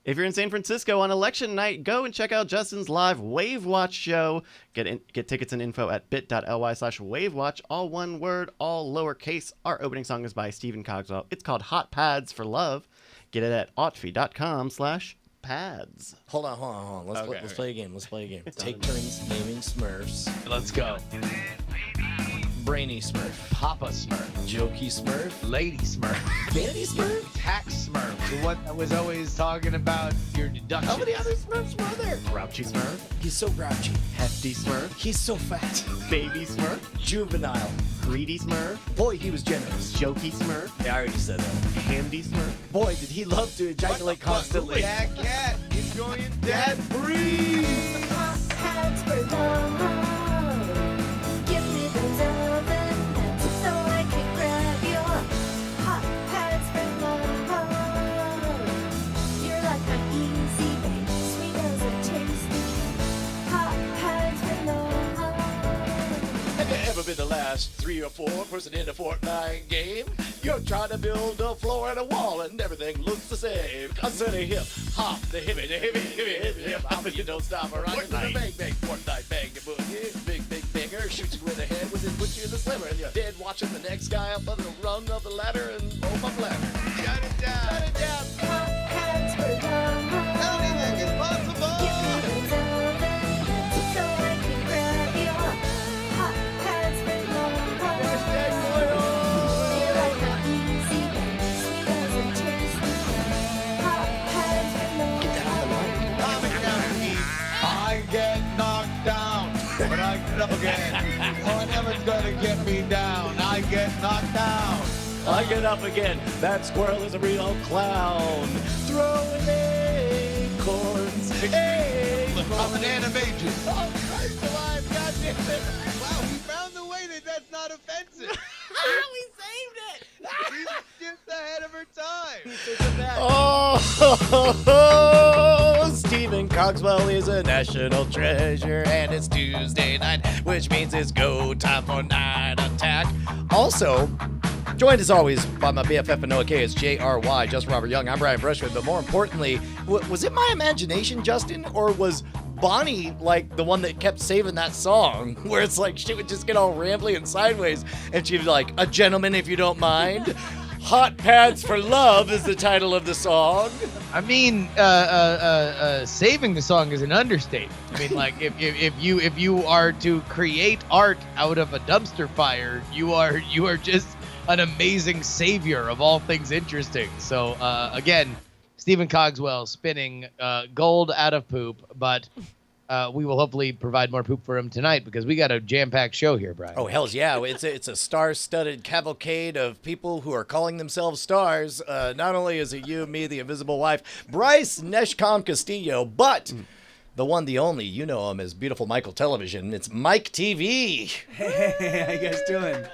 If you're in San Francisco on election night, go and check out Justin's live Wave Watch show. Get tickets and info at bit.ly/wavewatch. All one word, all lowercase. Our opening song is by Stephen Cogswell. It's called Hot Pads for Love. Get it at autfi.com/pads. Hold on. Let's play a game. Take turns naming Smurfs. Let's go. Brainy Smurf. Papa Smurf. Jokey Smurf. Lady Smurf. Vanity Smurf. Tax Smurf. The one that was always talking about your deductions. How many other Smurfs were there? Grouchy Smurf. He's so grouchy. Hefty Smurf. He's so fat. Baby Smurf. Juvenile. Greedy Smurf. Boy, he was generous. Jokey Smurf. Yeah, I already said that. Handy Smurf. Boy, did he love to ejaculate constantly. Dad cat. Enjoying dad breathe. Hot pads for love. Give me those oven mitts so I can grab your hot pads for love. You're like my easy bake, sweet as a tasty hot pads for love. Have you ever been the last 3 or 4 person in a Fortnite game? You're trying to build a floor and a wall and everything looks the same. Concerning hip hop, the hippie, hip hop, and you don't stop around. Bang, bang, Fortnite, bang, the boogie. Big banger, shoots you in the head with his put you in the slimmer. And you're dead watching the next guy up on the rung of the ladder and oh my bladder. Shut it down. Hot pads for love. Anything is possible. Give me those oven mitts so I can grab your hot pads for love. You're like my easy bake, sweet as a tasty hot pads for love. Calm it down, Pete. I get knocked down, but I get up again. No one ever's gonna get me down. I get knocked down. I get up again. That squirrel is a real clown. Throwing acorns. I'm an animation. Oh, Christ alive, God damn it. Wow, we found the way that's not offensive. We saved it. She's just ahead of her time. Oh, Stephen Cogswell is a national treasure, and it's Tuesday night, which means it's go time for Night Attack. Also, joined as always by my BFF and Noah K. It's JRY, Justin Robert Young. I'm Brian Brushwood, but more importantly, was it my imagination, Justin, or was Bonnie like the one that kept saving that song where it's like she would just get all rambly and sideways and she'd be like, "A gentleman if you don't mind." Hot Pads for Love is the title of the song. I mean, saving the song is an understatement. I mean, like if you are to create art out of a dumpster fire, you are just an amazing savior of all things interesting. So again, Stephen Cogswell spinning gold out of poop, but we will hopefully provide more poop for him tonight because we got a jam-packed show here, Brian. Oh, hells yeah. It's a star-studded cavalcade of people who are calling themselves stars. Not only is it you, me, the invisible wife, Bryce Neshcom Castillo, but the one, the only, you know him as Beautiful Michael Television. It's MikeTV. Hey, how you guys doing?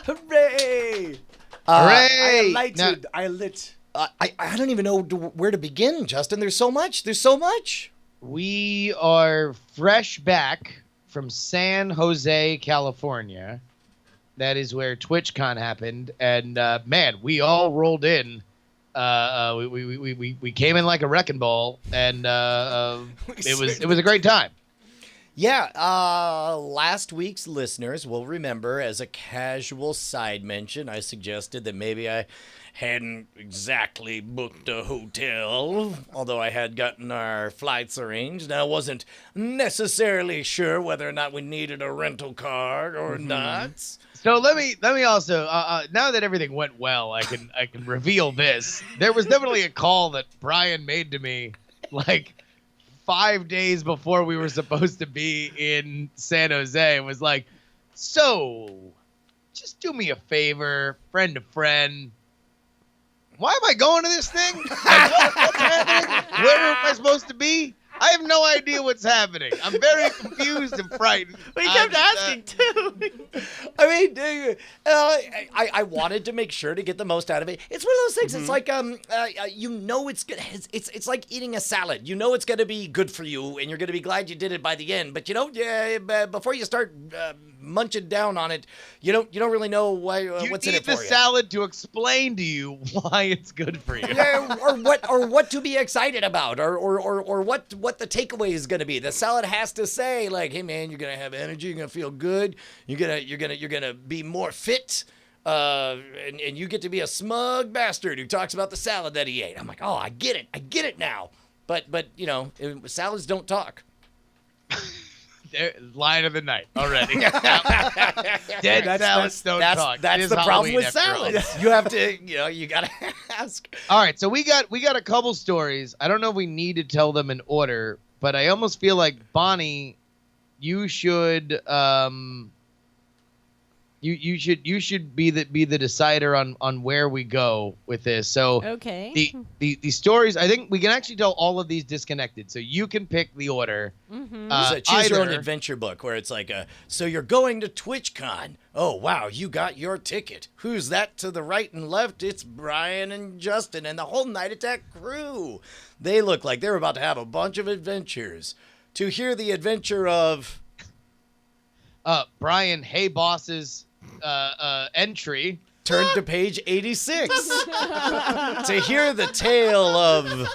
Hooray! Hooray! I lit. I don't even know where to begin, Justin. There's so much. We are fresh back from San Jose, California. That is where TwitchCon happened, and man, we all rolled in. We came in like a wrecking ball, and it was a great time. Yeah, last week's listeners will remember, as a casual side mention, I suggested that maybe I hadn't exactly booked a hotel, although I had gotten our flights arranged. I wasn't necessarily sure whether or not we needed a rental car or not. So let me also now that everything went well, I can reveal this. There was definitely a call that Brian made to me like 5 days before we were supposed to be in San Jose. It was like, so just do me a favor, friend to friend. Why am I going to this thing? Like, what's happening? Where am I supposed to be? I have no idea what's happening. I'm very confused and frightened. We kept asking, too. I mean, I wanted to make sure to get the most out of it. It's one of those things. It's like, you know, it's like eating a salad. You know it's going to be good for you, and you're going to be glad you did it by the end. But, you know, before you start munching down on it, you don't really know why what's in it for You need the you. salad to explain to you why it's good for you. Yeah, or what to be excited about, or what the takeaway is going to be. The salad has to say like, hey man, you're gonna have energy, you're gonna feel good, you're gonna be more fit, and you get to be a smug bastard who talks about the salad that he ate. I'm like, oh, I get it now. But salads don't talk. Line of the night already. Dead salads don't talk. It That's is the problem Halloween with after all. salads. You have to, you gotta ask. All right, so we got a couple stories. I don't know if we need to tell them in order, but I almost feel like Bonnie, you should you should be the decider on where we go with this. So Okay. the stories, I think we can actually tell all of these disconnected. So you can pick the order. It's a choose your own either- adventure book where it's like, so you're going to TwitchCon. Oh, wow, you got your ticket. Who's that to the right and left? It's Brian and Justin and the whole Night Attack crew. They look like they're about to have a bunch of adventures. To hear the adventure of... Brian Hey Boss's entry. Turn to page 86. To hear the tale of...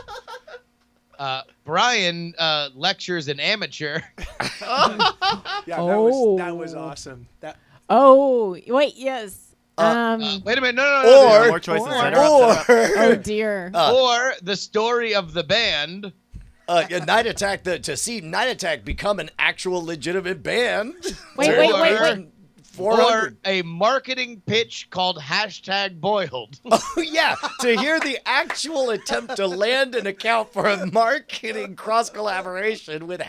Brian lectures an amateur. Yeah, Oh. that was awesome. That Oh, wait, yes. Wait a minute, no. Or- More choices. or- Set her up, set her up. Oh dear. Or the story of the band. Night Attack, to see Night Attack become an actual legitimate band. Wait. Or 400. a marketing pitch called #boiled. Oh, yeah, to hear the actual attempt to land an account for a marketing cross-collaboration with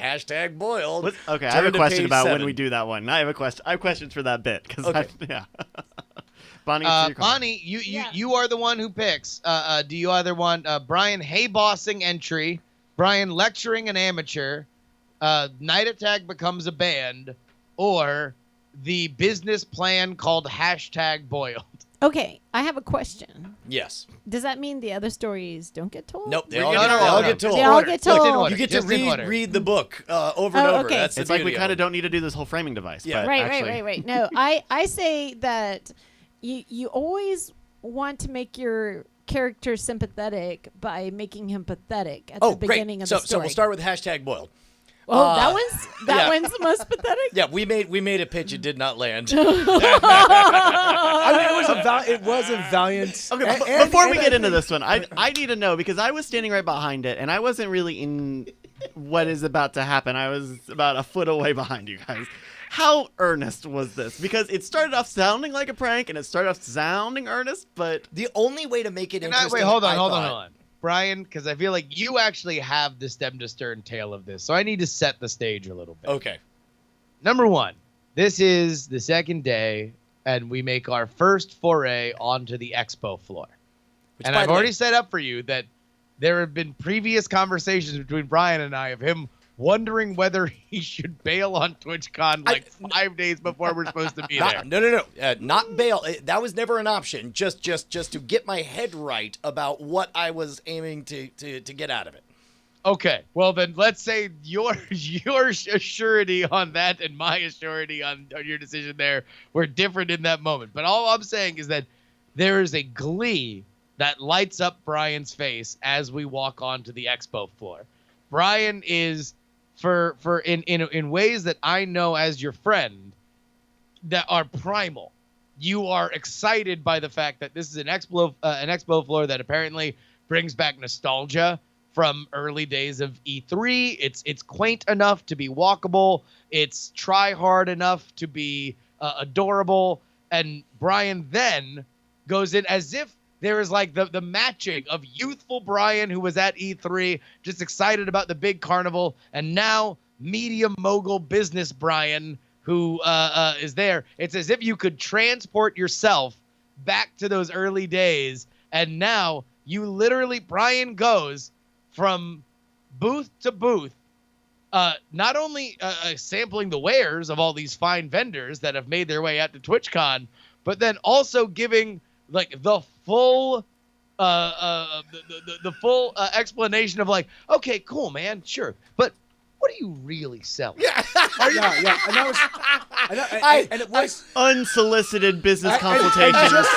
#boiled. Okay, I have a Turn to question page about 7. when we do that one. I have questions for that bit. Okay. Yeah. Bonnie, it's your call. Bonnie, you are the one who picks. Do you either want Brian Haybossing entry, Brian lecturing an amateur, Night Attack becomes a band, or the business plan called #boiled? Okay, I have a question. Yes. Does that mean the other stories don't get told? Nope, they We're all giving get, her all get them. told. They all get Just in told. order. You get to Just in order. read the book over and Oh, over. okay. That's the It's like we beauty of kind it. of don't need to do this whole framing device. Yeah. But Right. actually, No, I say that you always want to make your character sympathetic by making him pathetic at Oh, the beginning great. of So, the story. so we'll start with #boiled. Oh, yeah. that one's the most pathetic. Yeah, we made a pitch. It did not land. I mean, it was a valiant. Okay, and- before we and get I into think- this one, I need to know because I was standing right behind it and I wasn't really in what is about to happen. I was about a foot away behind you guys. How earnest was this? Because it started off sounding like a prank and it started off sounding earnest, but The only way to make it Can I, interesting. wait, hold I on. thought- Brian, because I feel like you actually have the stem to stern tale of this, so I need to set the stage a little bit. Okay. Number one, this is the second day, and we make our first foray onto the expo floor. Which, And by I've the way- already set up for you that there have been previous conversations between Brian and I of him wondering whether he should bail on TwitchCon like 5 days before we're supposed to be there. No. Not bail. That was never an option. Just to get my head right about what I was aiming to get out of it. Okay, well then let's say your surety on that and my surety on your decision there were different in that moment. But all I'm saying is that there is a glee that lights up Brian's face as we walk onto the expo floor. Brian is in ways that I know as your friend that are primal. You are excited by the fact that this is an expo floor that apparently brings back nostalgia from early days of E3. It's quaint enough to be walkable. It's try hard enough to be adorable. And Brian then goes in as if there is like the matching of youthful Brian who was at E3, just excited about the big carnival, and now medium mogul business Brian who is there. It's as if you could transport yourself back to those early days, and now you literally, Brian goes from booth to booth, not only sampling the wares of all these fine vendors that have made their way out to TwitchCon, but then also giving like the full the full explanation of like, okay, cool, man, sure, but what are you really selling? Yeah, and that was, and it was. Unsolicited business And consultations.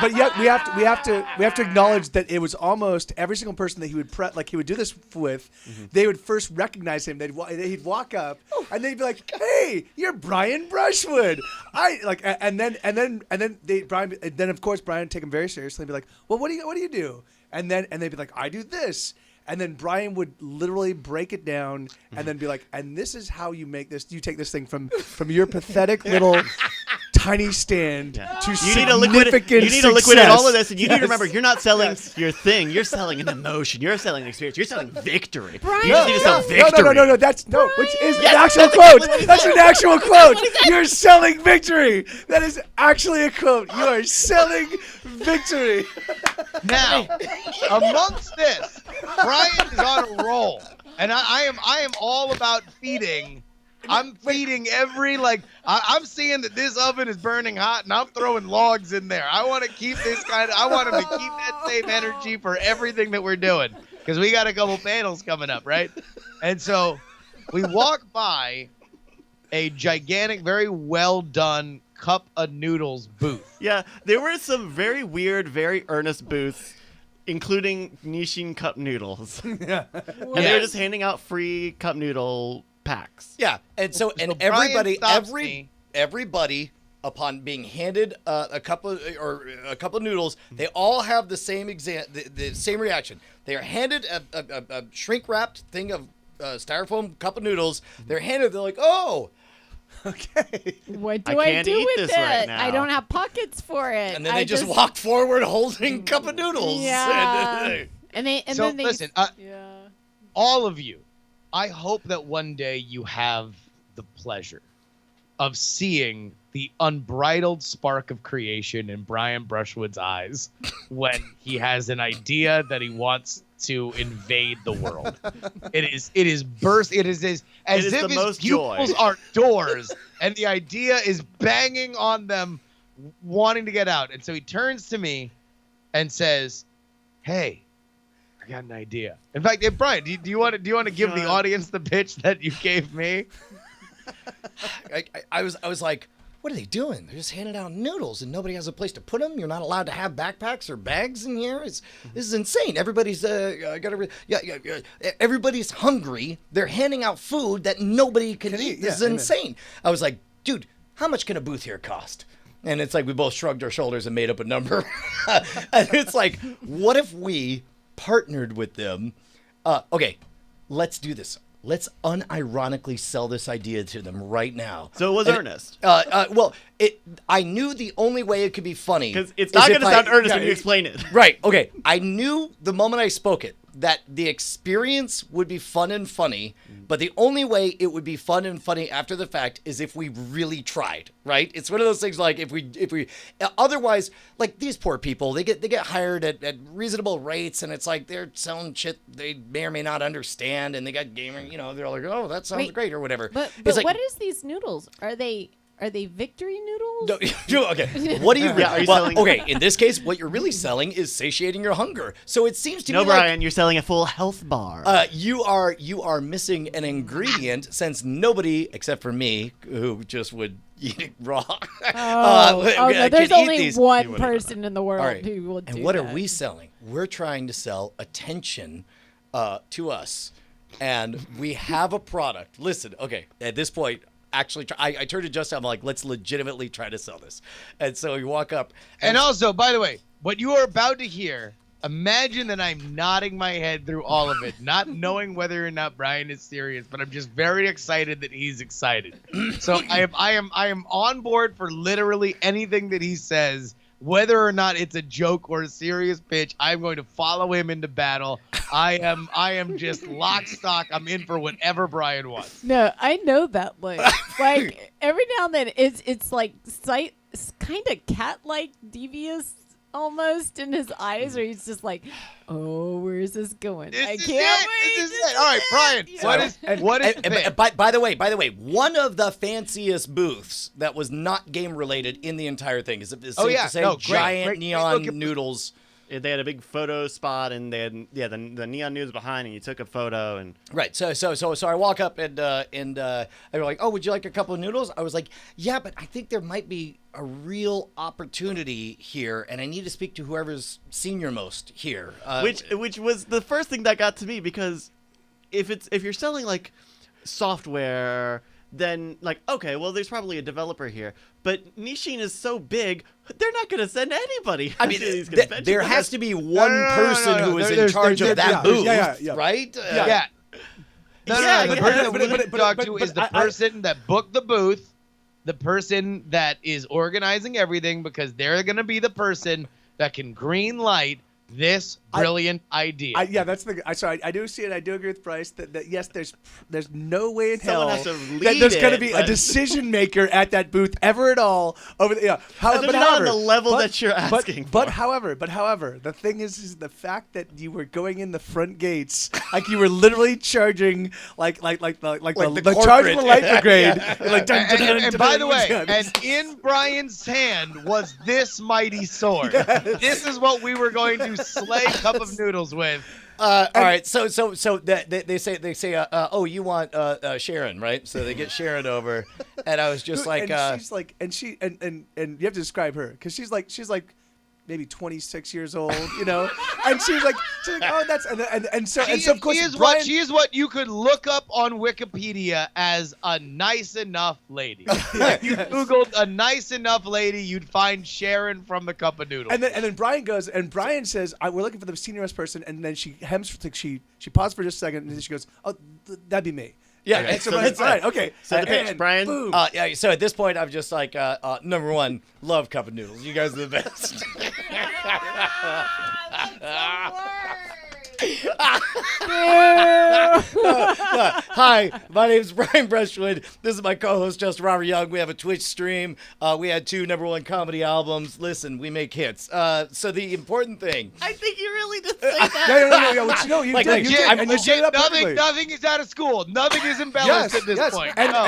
But yet we have to acknowledge that it was almost every single person that he would do this with. They would first recognize him. He'd walk up and they'd be like, "Hey, you're Brian Brushwood." And then of course Brian would take him very seriously and be like, "Well, what do you do?" And they'd be like, "I do this." And then Brian would literally break it down and then be like, "And this is how you make this. You take this thing from your pathetic little tiny stand to You need to liquidate all of this, and you need to remember, you're not selling your thing. You're selling an emotion. You're selling an experience. You're selling victory. Brian, You just need to sell victory. No. Which is an actual quote. That's an actual quote. You're selling victory. That is actually a quote. You are selling victory. Now, amongst this, Brian is on a roll, and I am all about feeding. I'm feeding every I'm seeing that this oven is burning hot, and I'm throwing logs in there. I want to keep I want him to keep that same energy for everything that we're doing, because we got a couple panels coming up, right? And so we walk by a gigantic, very well done cup of noodles booth. Yeah, there were some very weird, very earnest booths, including Nishin cup noodles. And they were just handing out free cup noodle packs. Yeah, and So everybody, Brian stops me. everybody, upon being handed a cup of noodles, they all have the same the same reaction. They are handed a shrink wrapped thing of styrofoam cup of noodles. They're handed. They're like, "Oh, Okay. What I do I can't do eat with this right it? now. I don't have pockets for it. and then I they just walk forward holding cup of noodles." Yeah. And So then they listen, yeah. all of you, I hope that one day you have the pleasure of seeing the unbridled spark of creation in Brian Brushwood's eyes when he has an idea that he wants to invade the world. It is burst. It is as It is if the his most joy. pupils are doors, and the idea is banging on them, wanting to get out. And so he turns to me and says, "Hey, I got an idea." In fact, Brian, do you want to give the audience the pitch that you gave me? I was like, "What are they doing? They're just handing out noodles, and nobody has a place to put them. You're not allowed to have backpacks or bags in here. This is insane. Everybody's everybody's hungry. They're handing out food that nobody can eat. This is insane." I was like, "Dude, how much can a booth here cost?" And it's like we both shrugged our shoulders and made up a number. And it's like, what if we partnered with them? Okay, let's do this. Let's unironically sell this idea to them right now. So it was earnest. Well, I knew the only way it could be funny. Because it's not going to sound earnest when you yeah, explain it. Right. Okay. I knew the moment I spoke it that the experience would be fun and funny, but the only way it would be fun and funny after the fact is if we really tried. Right? It's one of those things like if we otherwise, like these poor people, they get hired at reasonable rates, and it's like they're selling shit they may or may not understand, and they got gaming. They're like, "Oh, that sounds great," or whatever. But It's like, what is these noodles? Are they victory noodles? No, okay. What are you? Yeah, are you selling- Okay, in this case, what you're really selling is satiating your hunger. So it seems to No, me like Brian, you're selling a full health bar. you are missing an ingredient, since nobody except for me, who just would eat it raw. No, can there's eat only these. one person in the world All right. who will do And what that. are we selling? We're trying to sell attention to us, and we have a product. Listen, okay. At this point, actually, I turned to Justin. I'm like, let's legitimately try to sell this. And so we walk up, And also, by the way, what you are about to hear, imagine that I'm nodding my head through all of it, not knowing whether or not Brian is serious, but I'm just very excited that he's excited. So I am on board for literally anything that he says, whether or not it's a joke or a serious pitch. I'm going to follow him into battle. I am just lock stock. I'm in for whatever Brian wants. No, I know that look. Like every now and then, it's like kind of cat-like, devious almost in his eyes, where he's just like, "Oh, where is this going? I This is can't it. wait." This is it. All right, Brian. What is the pitch? By the way, one of the fanciest booths that was not game related in the entire thing is Oh, yeah. safe to say No, great, giant great. neon Look, noodles. they had a big photo spot, and they had the neon news behind, and you took a photo, and Right. So I walk up and they were like, "Oh, would you like a couple of noodles?" I was like, "Yeah, but I think there might be a real opportunity here, and I need to speak to whoever's senior most here." which was the first thing that got to me, because if you're selling like software, then like, okay, well, there's probably a developer here, but Nishin is so big, they're not going to send anybody. I mean, to these conventions. there has to be one person no. who is in There's- charge of that booth, yeah. right? Yeah. No, Yeah, the yeah, person but- we but- need to but- talk but- to but is the I- person that booked the booth, the person that is organizing everything, because they're going to be the person that can green light this brilliant idea. Yeah, that's the. I do see it. I do agree with Bryce that yes, there's no way in Someone hell has to that lead there's going to it, be a but- decision maker at that booth ever at all. Over the, Especially but not on however, the level but- that you're asking but for. however, the thing is the fact that you were going in the front gates, like you were literally charging like the charge of the light brigade. Like, dun, dun, dun, and dun, by dun, the way, dun. and in Brian's hand was this mighty sword. This is what we were going to slay Cup of Noodles with. All right, so they say, oh, you want Sharon, right? So they get Sharon over, and I was just like, and she's like, and she and you have to describe her because she's like maybe 26 years old, and she's like, oh, that's and so of course Brian, she is what you could look up on Wikipedia as a nice enough lady. If you Googled a nice enough lady, you'd find Sharon from the Cup of Noodles. and then Brian goes and Brian says, we're looking for the seniorest person, and then she she paused for just a second, and then she goes, oh, that'd be me. yeah. Okay, And so so Brian's, that's- all right, okay. so the pitch, And Brian. boom. Yeah, so at this point, I'm just like, number one, love Cup of Noodles. You guys are the best. Hi, my name is Brian Brushwood. This is my co-host, Justin Robert Young. We have a Twitch stream. We had 2 #1 comedy albums. Listen, we make hits. So the important thing. I think you really did say that. No, but you Like, did, you legit, did, and you set it up perfectly. nothing is out of school. Nothing is embellished at this point. And, No.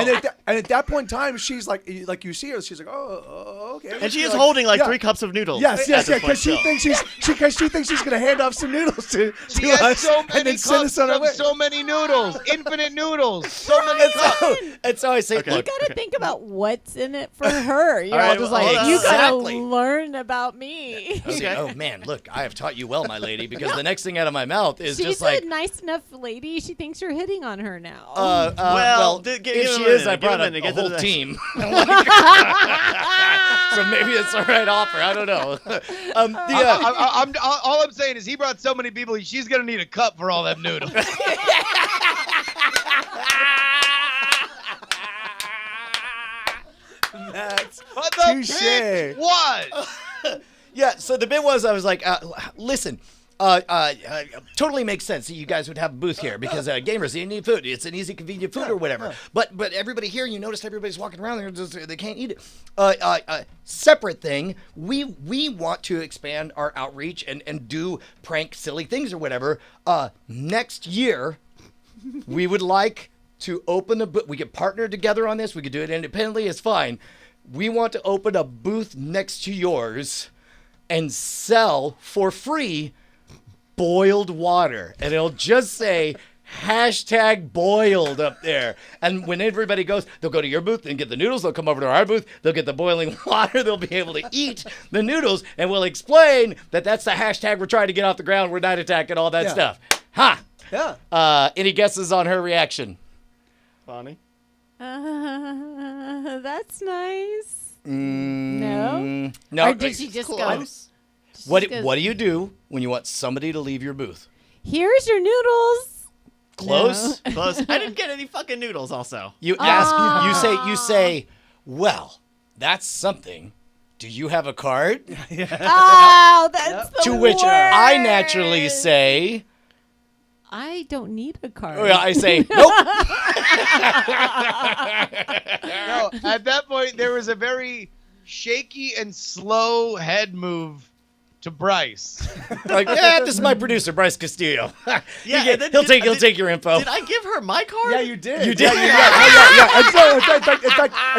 and at that point in time, she's like you see her, she's like, oh, okay. And she is Like, holding like yeah. 3 cups of noodles. Yes, at yes, this because she point thinks she thinks she's gonna hand off some noodles to She has us so and many then send cups us on our of way. so many noodles, infinite noodles, so many cups. And so I say, Okay. You look, gotta think about what's in it for her. You're All right, just well, like, hold on. you gotta Exactly. learn about me. Okay. oh man, look, I have taught you well, my lady, because the next thing out of my mouth is She's just like, a nice enough lady. She thinks you're hitting on her now. Well, if give him she a is, minute, I give him brought a a minute, get to whole the next team. So maybe it's the right offer. I don't know. All I'm saying is he brought so many people, she's going to need a cup for all them noodles. That's But the touche. pitch was. Yeah, so the bit was, I was like, listen, totally makes sense that you guys would have a booth here because gamers, they need food. It's an easy, convenient food or whatever. But everybody here, you noticed everybody's walking around there, they can't eat it. Separate thing, we want to expand our outreach and do prank silly things or whatever. Next year, we would like to open a booth. We could partner together on this. We could do it independently. It's fine. We want to open a booth next to yours and sell for free boiled water. And it'll just say #boiled up there. And when everybody goes, they'll go to your booth and get the noodles. They'll come over to our booth. They'll get the boiling water. They'll be able to eat the noodles. And we'll explain that that's the hashtag we're trying to get off the ground. We're night attack and all that Yeah. stuff. Ha! Yeah. Any guesses on her reaction? Bonnie. That's nice. No? No. Or did she just go? Close. What She goes, do you do when you want somebody to leave your booth? Here's your noodles. Close. Close. I didn't get any fucking noodles. Also. You ask. You say. Well, that's something. Do you have a card? Oh, that's the To which worst. I naturally say. I don't need a card. Well, I say nope. No, at that point, there was a very shaky and slow head move to Bryce. Like, yeah, this is my producer, Bryce Castillo. Yeah, You and get- then he'll take your info. Did I give her my card? Yeah, you did. You did? Yeah. And so, in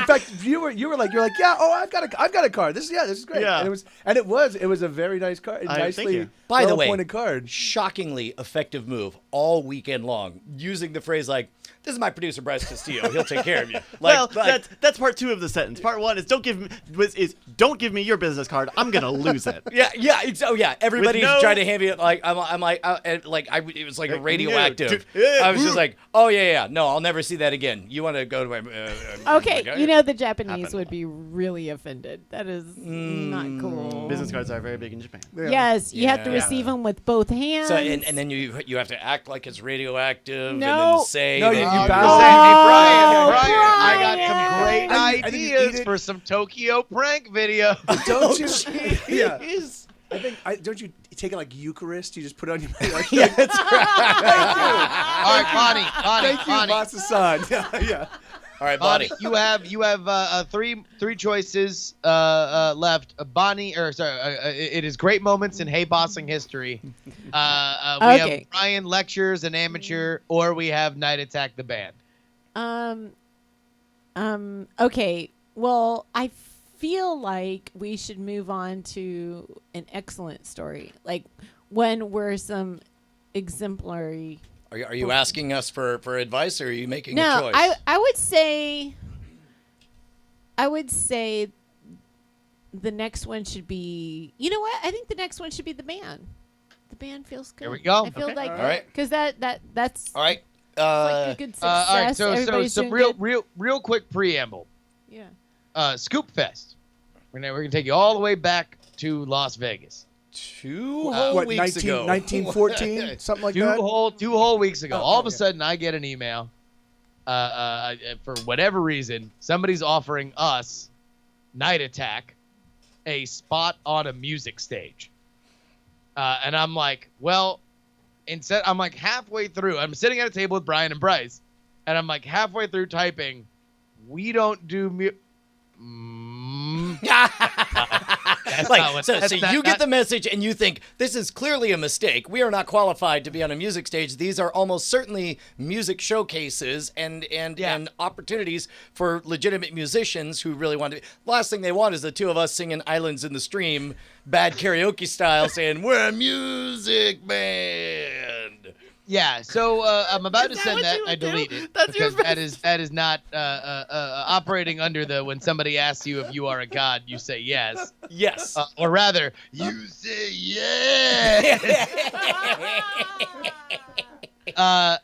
fact, you were like, yeah. Oh, I've got a card. This is great. Yeah. And it was a very nice card. Thank Nicely you. By the way, well-appointed card. shockingly effective move all weekend long, using the phrase like, "This is my producer, Bryce Castillo. He'll take care of you." Well, that's part 2 of the sentence. Part 1 is don't give me your business card. I'm gonna lose it. yeah. Everybody's no- trying to hand me it like it was like a radioactive. Yeah. I was just like, oh yeah. No, I'll never see that again. You want to go to my? Okay, you know the Japanese would be really offended. That is not cool. Business cards are very big in Japan. Yeah. Yes, you have to Yeah. receive them with both hands. So and then you have to act like it's radioactive and No. then say No, that you Oh, bow. Hey, Brian, Oh, I got some Brian. great And you eat ideas it. for some Tokyo prank video. Don't you? Yeah. Is I think don't you take it like Eucharist? You just put it on your. Like, yeah, that's All right, Bonnie, Thank you, Masa-san. Yeah. all right, Bonnie, Bonnie. you have three choices left. Bonnie, or sorry, it is great moments in Hey Bossing history. We have Okay. Brian lectures an amateur, or we have Night Attack the band. Okay. Well, I feel like we should move on to an excellent story, like when we're some exemplary. Are you asking us for advice, or are you making a No, choice? I would say the next one should be. You know what? I think the next one should be the band. The band feels good. Here we go. I feel Okay. like All right. because that's All right. like a good success. All right, so Everybody's some doing good. real quick preamble. Yeah. Scoop Fest. We're gonna take you all the way back to Las Vegas. 2 whole What, weeks ago. 1914? Something like Two that? whole weeks ago. Oh, All of a okay. sudden, I get an email. For whatever reason, somebody's offering us, Night Attack, a spot on a music stage. And I'm like, well, I'm like halfway through. I'm sitting at a table with Brian and Bryce, and I'm like halfway through typing, we don't do That's Like, not what- so that's you not- get the message and you think, this is clearly a mistake. We are not qualified to be on a music stage. These are almost certainly music showcases and opportunities for legitimate musicians who really want to. The last thing they want is the two of us singing Islands in the Stream, bad karaoke style, saying, we're a music band. Yeah, so I'm about to Is that send what that. you I would do? delete it That's your because that is not operating under the when somebody asks you if you are a god, you say yes, Yes. or rather, you say yes. I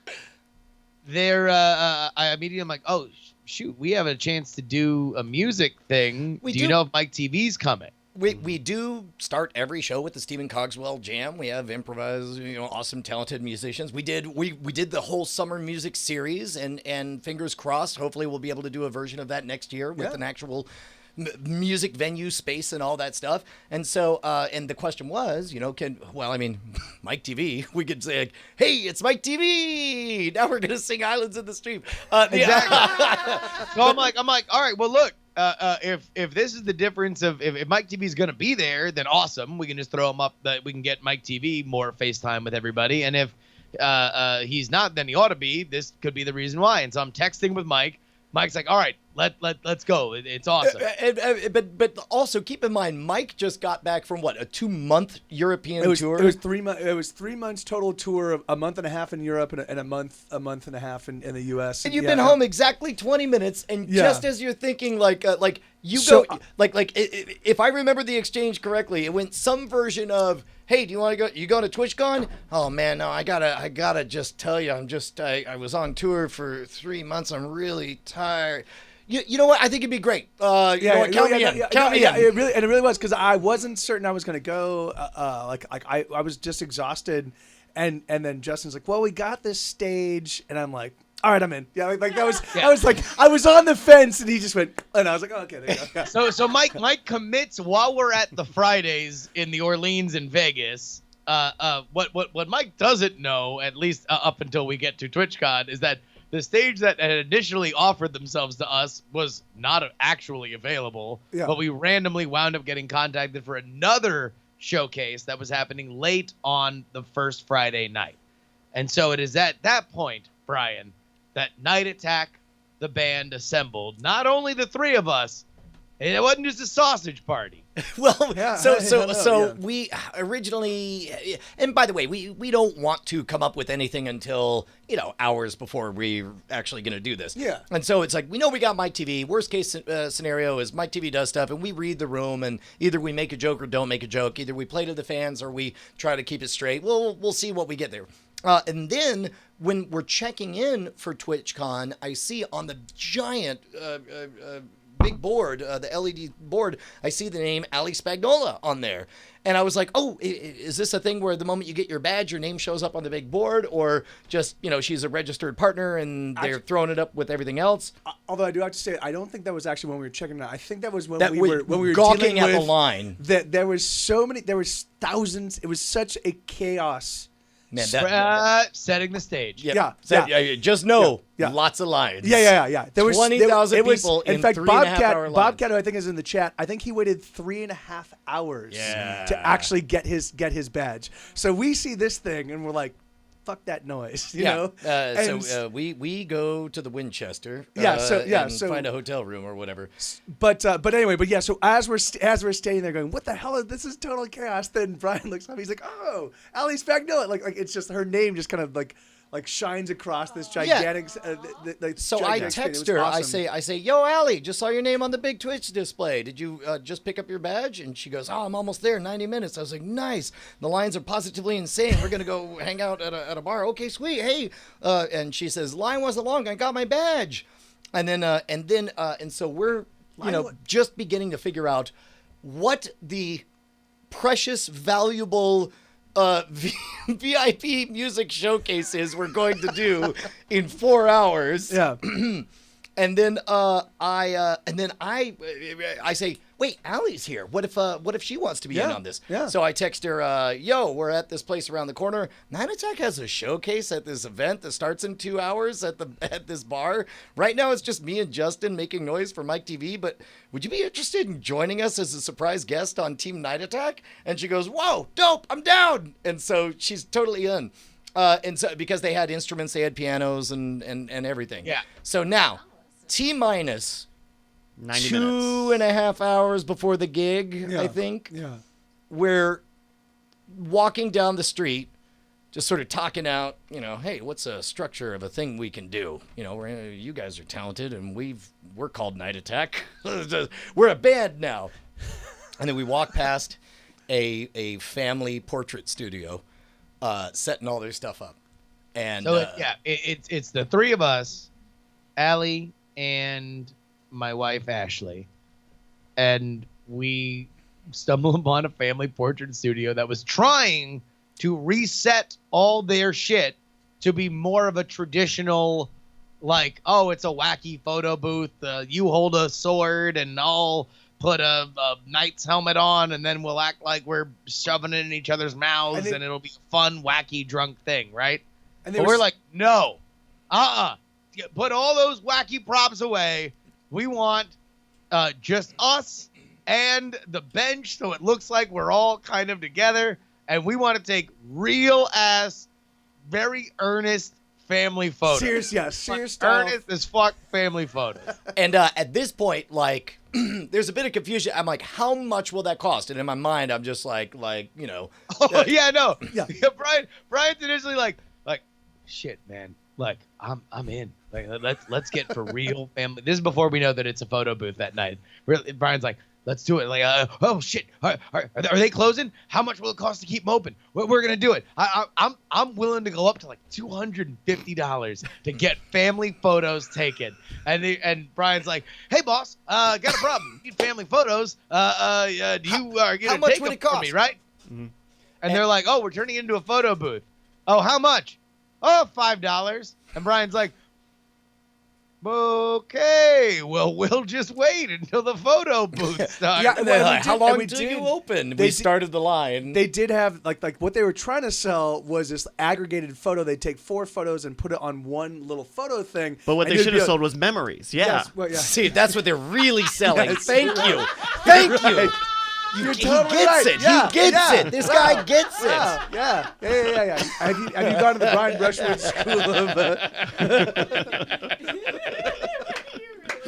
immediately I'm like, oh shoot, we have a chance to do a music thing. We do you do. know if Mike TV's coming? We do start every show with the Stephen Cogswell Jam. We have improvised, awesome, talented musicians. We did the whole summer music series, and fingers crossed, hopefully we'll be able to do a version of that next year with an actual music venue space and all that stuff. And so, and the question was, Mike TV, we could say, like, hey, it's Mike TV. Now we're gonna sing Islands in the Stream. Exactly. So I'm like, all right, well, look, if this is the difference of if Mike TV's going to be there, then awesome. We can just throw him up that we can get Mike TV more FaceTime with everybody. And if he's not, then he ought to be. This could be the reason why. And so I'm texting with Mike. Mike's like, all right, let's go. It's awesome. But also keep in mind, Mike just got back from what, a 2-month European tour. It was 3 months. It was 3 months total tour, of a month and a half in Europe and a month and a half in the U.S. And you've been home exactly 20 minutes, and just as you're thinking, if I remember the exchange correctly, it went some version of, hey, do you want to go? You going to TwitchCon? Oh man, no, I gotta just tell you, I was on tour for 3 months. I'm really tired. You know what? I think it'd be great. Count me in. It really was because I wasn't certain I was going to go. I was just exhausted, and then Justin's like, "Well, we got this stage," and I'm like, "All right, I'm in." Yeah, like that was. I was like, I was on the fence, and he just went, and I was like, oh, "Okay, there you go." So Mike commits while we're at the Fridays in the Orleans and Vegas. What Mike doesn't know, at least up until we get to TwitchCon, is that the stage that had initially offered themselves to us was not actually available, but we randomly wound up getting contacted for another showcase that was happening late on the first Friday night. And so it is at that point, Brian, that Night Attack, the band, assembled. Not only the three of us, it wasn't just a sausage party. Well, Yeah, so I know, yeah. we originally, and by the way, we don't want to come up with anything until, hours before we're actually going to do this. Yeah. And so it's like, we know we got MikeTV. Worst case scenario is MikeTV does stuff and we read the room and either we make a joke or don't make a joke. Either we play to the fans or we try to keep it straight. We'll see what we get there. And then when we're checking in for TwitchCon, I see on the giant big board, the LED board, I see the name Ali Spagnola on there. And I was like, oh, is this a thing where the moment you get your badge, your name shows up on the big board? Or just, she's a registered partner and they're throwing it up with everything else? Although I do have to say, I don't think that was actually when we were checking it out. I think that was when That we we- were gawking dealing at the with line. That there was thousands. It was such a chaos. Man, Setting the stage. Yeah. Just know, Yeah. lots of lines. Yeah. There was 20,000 it was- people In fact, 3.5 hour lines. Bobcat, who I think is in the chat, I think he waited 3.5 hours to actually get his badge. So we see this thing and we're like, "Fuck that noise," you know. So we go to the Winchester. So and find a hotel room or whatever. But anyway, so as we're staying there going, what the hell is this? Is total chaos. Then Brian looks up. He's like, oh, Ali Spagnola. Like it's just her name just kind of like shines across this gigantic. So I text her. Awesome. I say, yo, Allie, just saw your name on the big Twitch display. Did you just pick up your badge? And she goes, oh, I'm almost there. 90 minutes. I was like, nice. The lines are positively insane. We're gonna go hang out at a bar. Okay, sweet. Hey, and she says, line wasn't long. I got my badge. And so we're just beginning to figure out what the precious, valuable VIP music showcases we're going to do in 4 hours. Yeah. And then I say, wait, Allie's here. What if she wants to be in on this? Yeah. So I text her, yo, we're at this place around the corner. Night Attack has a showcase at this event that starts in 2 hours at this bar. Right now it's just me and Justin making noise for MikeTV, but would you be interested in joining us as a surprise guest on Team Night Attack? And she goes, whoa, dope, I'm down. And so she's totally in. And so because they had instruments, they had pianos and everything. Yeah. So now, T-minus 90 minutes. 2.5 hours before the gig, I think. Yeah. We're walking down the street, just sort of talking out, hey, what's a structure of a thing we can do? You guys are talented, and we're called Night Attack. We're a band now. And then we walk past a family portrait studio, setting all their stuff up. And So it's the three of us, Allie and my wife Ashley, and we stumbled upon a family portrait studio that was trying to reset all their shit to be more of a traditional, like, oh, it's a wacky photo booth. You hold a sword and I'll put a knight's helmet on, and then we'll act like we're shoving it in each other's mouths, and it'll be a fun, wacky, drunk thing, right? And But we're like, no, put all those wacky props away. We want just us and the bench, so it looks like we're all kind of together. And we want to take real ass, very earnest family photos. serious stuff. Earnest as fuck family photos. And at this point, like, there's a bit of confusion. I'm like, how much will that cost? And in my mind, I'm just like, Oh yeah, no. Yeah. Brian's initially like, shit, man. Like, I'm in. Like, let's get for real family. This is before we know that it's a photo booth that night. Brian's like, let's do it. Like, oh shit, are they closing? How much will it cost to keep them open? We're gonna do it. I'm willing to go up to like $250 to get family photos taken. And Brian's like, hey boss, got a problem. Need family photos. Do you are how gonna much take would them it cost? for me, right? Mm-hmm. And they're like, oh, we're turning it into a photo booth. Oh, how much? Oh, $5. And Brian's like, okay, well, we'll just wait until the photo booth starts. Yeah, And then, well, we how did- long and we till did- you open? they We did- started the line. They did have like what they were trying to sell was this aggregated photo. They'd take 4 photos and put it on one little photo thing. But what and they it'd should be have a- sold was memories. Yeah. Yes, well, yeah. See, that's what they're really selling. Yes. Thank you. Thank you. You're he totally gets right. it. Yeah, He gets yeah. it. This guy gets it. Yeah. Have you gone to the Brian Brushwood School of?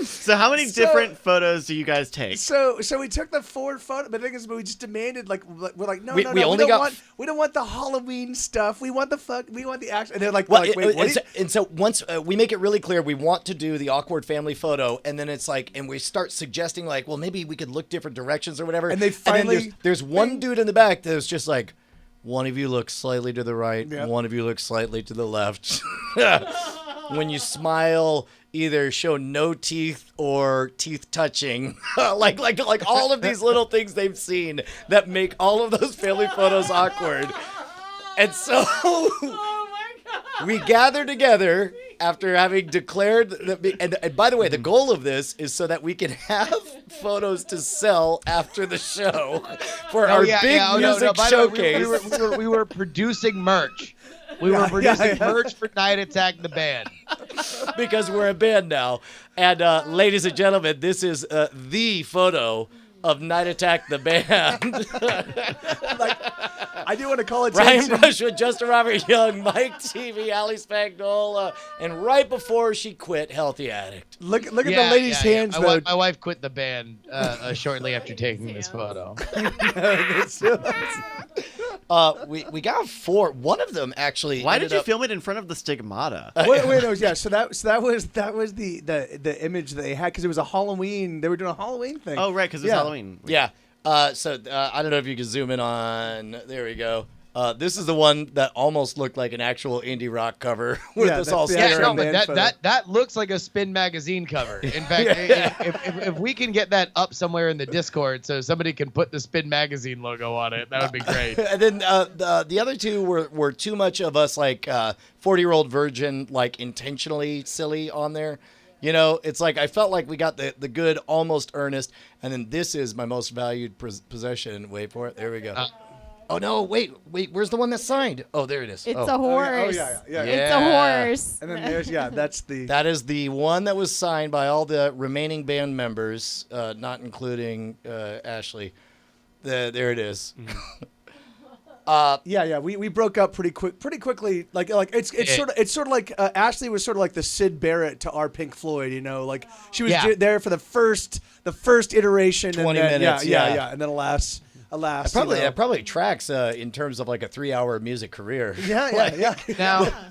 So how many different photos do you guys take? So we took the 4 photo, but the thing is, we just demanded we're like, no, We only we don't want the Halloween stuff. We want the action. And they're like, Well, wait, what? and so once we make it really clear, we want to do the awkward family photo, and then it's like, and we start suggesting like, well, maybe we could look different directions or whatever. And they finally- then there's one dude in the back that's just like, one of you looks slightly to the right, Yep. one of you looks slightly to the left. When you smile, either show no teeth or teeth touching, like all of these little things they've seen that make all of those family photos awkward. And so we gather together after having declared that. And by the way, the goal of this is so that we can have photos to sell after the show for our big music By the way, showcase. we were producing merch. We were producing merch for Night Attack the band. Because we're a band now. And ladies and gentlemen, this is the photo of Night Attack the band. I do want to call Brian attention. Brushwood, Justin Robert Young, MikeTV, Ali Spagnola, and right before she quit, Healthy Addict. Look at the lady's hands, though. My wife quit the band shortly after taking this photo. We got 4. One of them actually. Why did ended you up- film it in front of the stigmata? wait, no, yeah. So that was the image that they had because it was a Halloween. They were doing a Halloween thing. Oh, right, because it's Yeah. Halloween. Yeah. So I don't know if you can zoom in on. There we go. This is the one that almost looked like an actual indie rock cover with Yeah, us that's all the staring. Yeah, actual no, but band photo. that looks like a Spin magazine cover. In fact, if we can get that up somewhere in the Discord so somebody can put the Spin magazine logo on it, that would be great. And then the other two were too much of us like 40-year-old virgin, like intentionally silly on there. You know, it's like I felt like we got the good, almost earnest, and then this is my most valued possession. Wait for it. There we go. Oh no! Wait. Where's the one that's signed? Oh, there it is. It's Oh. a horse. yeah. It's a horse. And then that's the. That is the one that was signed by all the remaining band members, not including Ashley. There it is. We broke up pretty quickly. Like it's sort of like Ashley was sort of like the Sid Barrett to our Pink Floyd. You know, like she was there for the first iteration. 20 and then, minutes, yeah. And then alas. That probably tracks in terms of like a 3-hour music career. Yeah. Now,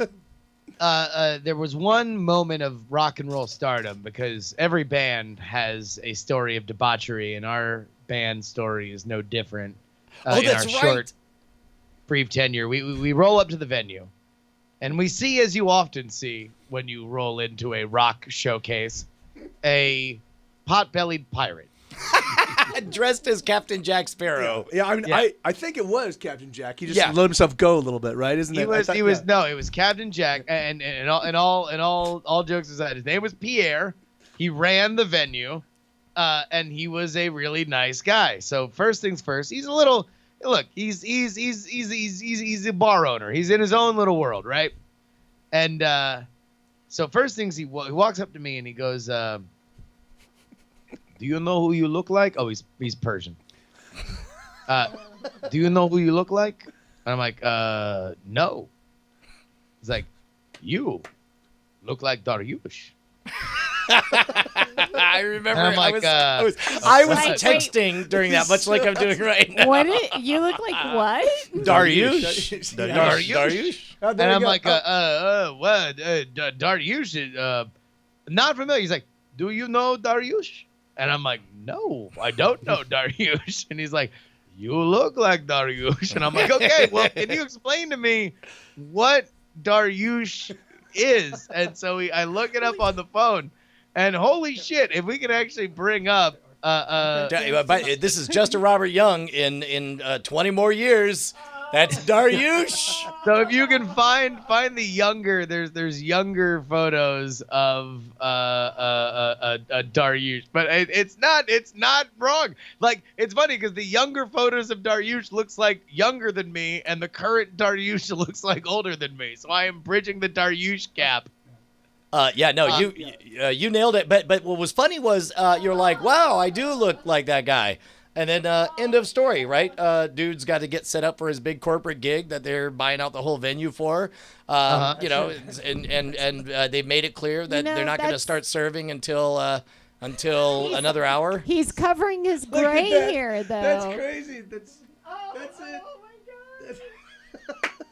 there was one moment of rock and roll stardom because every band has a story of debauchery, and our band story is no different. In that's our right. short, brief tenure, we roll up to the venue, and we see, as you often see when you roll into a rock showcase, a pot-bellied pirate. Dressed as Captain Jack Sparrow. Yeah, I mean, Yeah. I think it was Captain Jack. He just Yeah. let himself go a little bit, right? Isn't it? It was Captain Jack, and all jokes aside, his name was Pierre. He ran the venue, and he was a really nice guy. So first things first, he's a little look. He's a bar owner. He's in his own little world, right? And so first things he walks up to me and he goes, "Do you know who you look like?" Oh, he's Persian. Do you know who you look like? And I'm like, no. He's like, you look like Dariush. I remember. And I'm like, I was Wait, texting during that, much like I'm doing right now. What? You look like what? Dariush. Dariush. Oh, And there we I'm go. like, what? Dariush is not familiar. He's like, do you know Dariush? And I'm like, no, I don't know Dariush. And he's like, you look like Dariush. And I'm like, okay, well, can you explain to me what Dariush is? And so I look it up on the phone. And holy shit, if we could actually bring up This is Justin Robert Young in 20 more years. That's Dariush. so if you can find the younger, there's younger photos of Dariush, but it's not wrong. Like, it's funny because the younger photos of Dariush looks like younger than me, and the current Dariush looks like older than me. So I am bridging the Dariush gap. You nailed it. But what was funny was you're like, wow, I do look like that guy. And then end of story, right? Dude's got to get set up for his big corporate gig that they're buying out the whole venue for. You know, and they've made it clear that they're not going to start serving until another hour. He's covering his Look at gray that. hair, though. That's crazy. That's it. Oh my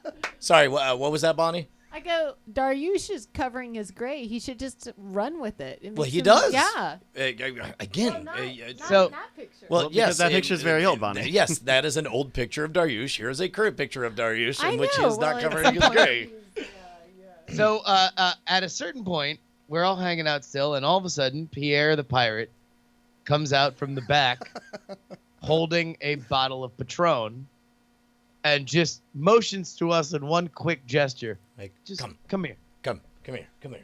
God. Sorry, what was that, Bonnie? I go, Daryush is covering his gray. He should just run with it. Well, he does. Yeah. Again. Not So- in that picture. Well, Because yes, that picture's very old, Bonnie. Yes, that is an old picture of Daryush. Here is a current picture of Daryush I in which he know. is not Well, covering at his some gray. So at a certain point, we're all hanging out still, and all of a sudden, Pierre the pirate comes out from the back holding a bottle of Patron and just motions to us in one quick gesture. Like, Just come here. here.